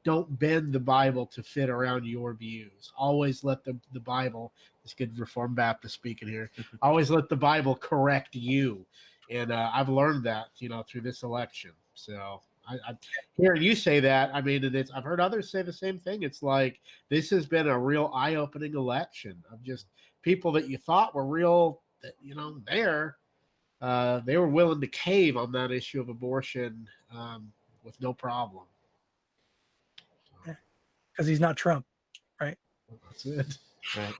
don't bend the Bible to fit around your views. Always let the Bible. This good Reformed Baptist speaking here. Always let the Bible correct you, and I've learned that through this election. So I hearing you say that, I mean, I've heard others say the same thing. It's like this has been a real eye-opening election of just people that you thought were real, that they were willing to cave on that issue of abortion with no problem. Because he's not Trump, right? That's it. Right.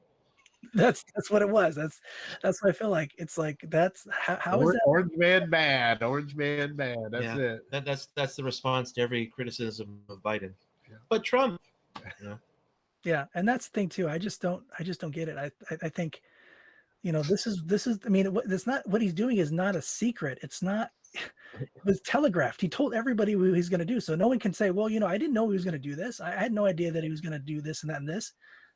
That's what it was. That's what I feel like. It's like that's how is that? Orange man bad. Orange man bad. That's it. That's the response to every criticism of Biden. Yeah. But Trump. Yeah, and that's the thing too. I just don't get it. I think, this is. I mean, it's not what he's doing is not a secret. It's not. It was telegraphed. He told everybody what he's going to do, so no one can say, "Well, I didn't know he was going to do this. I had no idea that he was going to do this and that and this."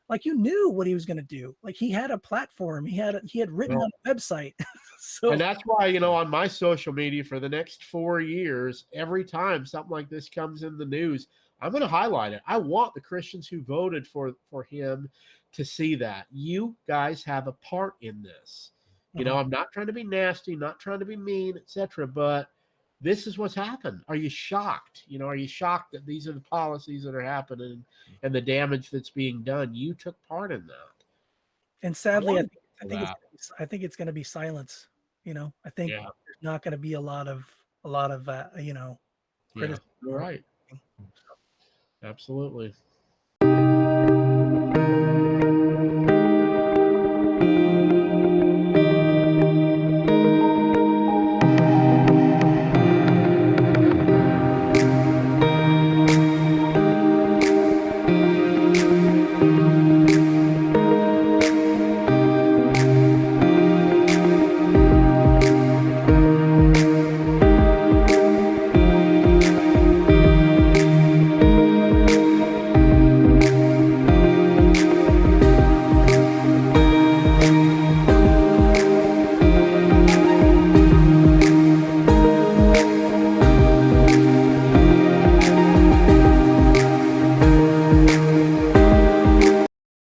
Like, you knew what he was going to do. Like, he had a platform. He had written on a website. So, and that's why on my social media for the next 4 years, every time something like this comes in the news, I'm going to highlight it. I want the Christians who voted for him to see that you guys have a part in this. I'm not trying to be nasty, not trying to be mean, etc. But this is what's happened. Are you shocked? Are you shocked that these are the policies that are happening and the damage that's being done? You took part in that. And sadly, I think it's going to be silence. I think there's not going to be a lot of criticism. Yeah, you're right. Absolutely.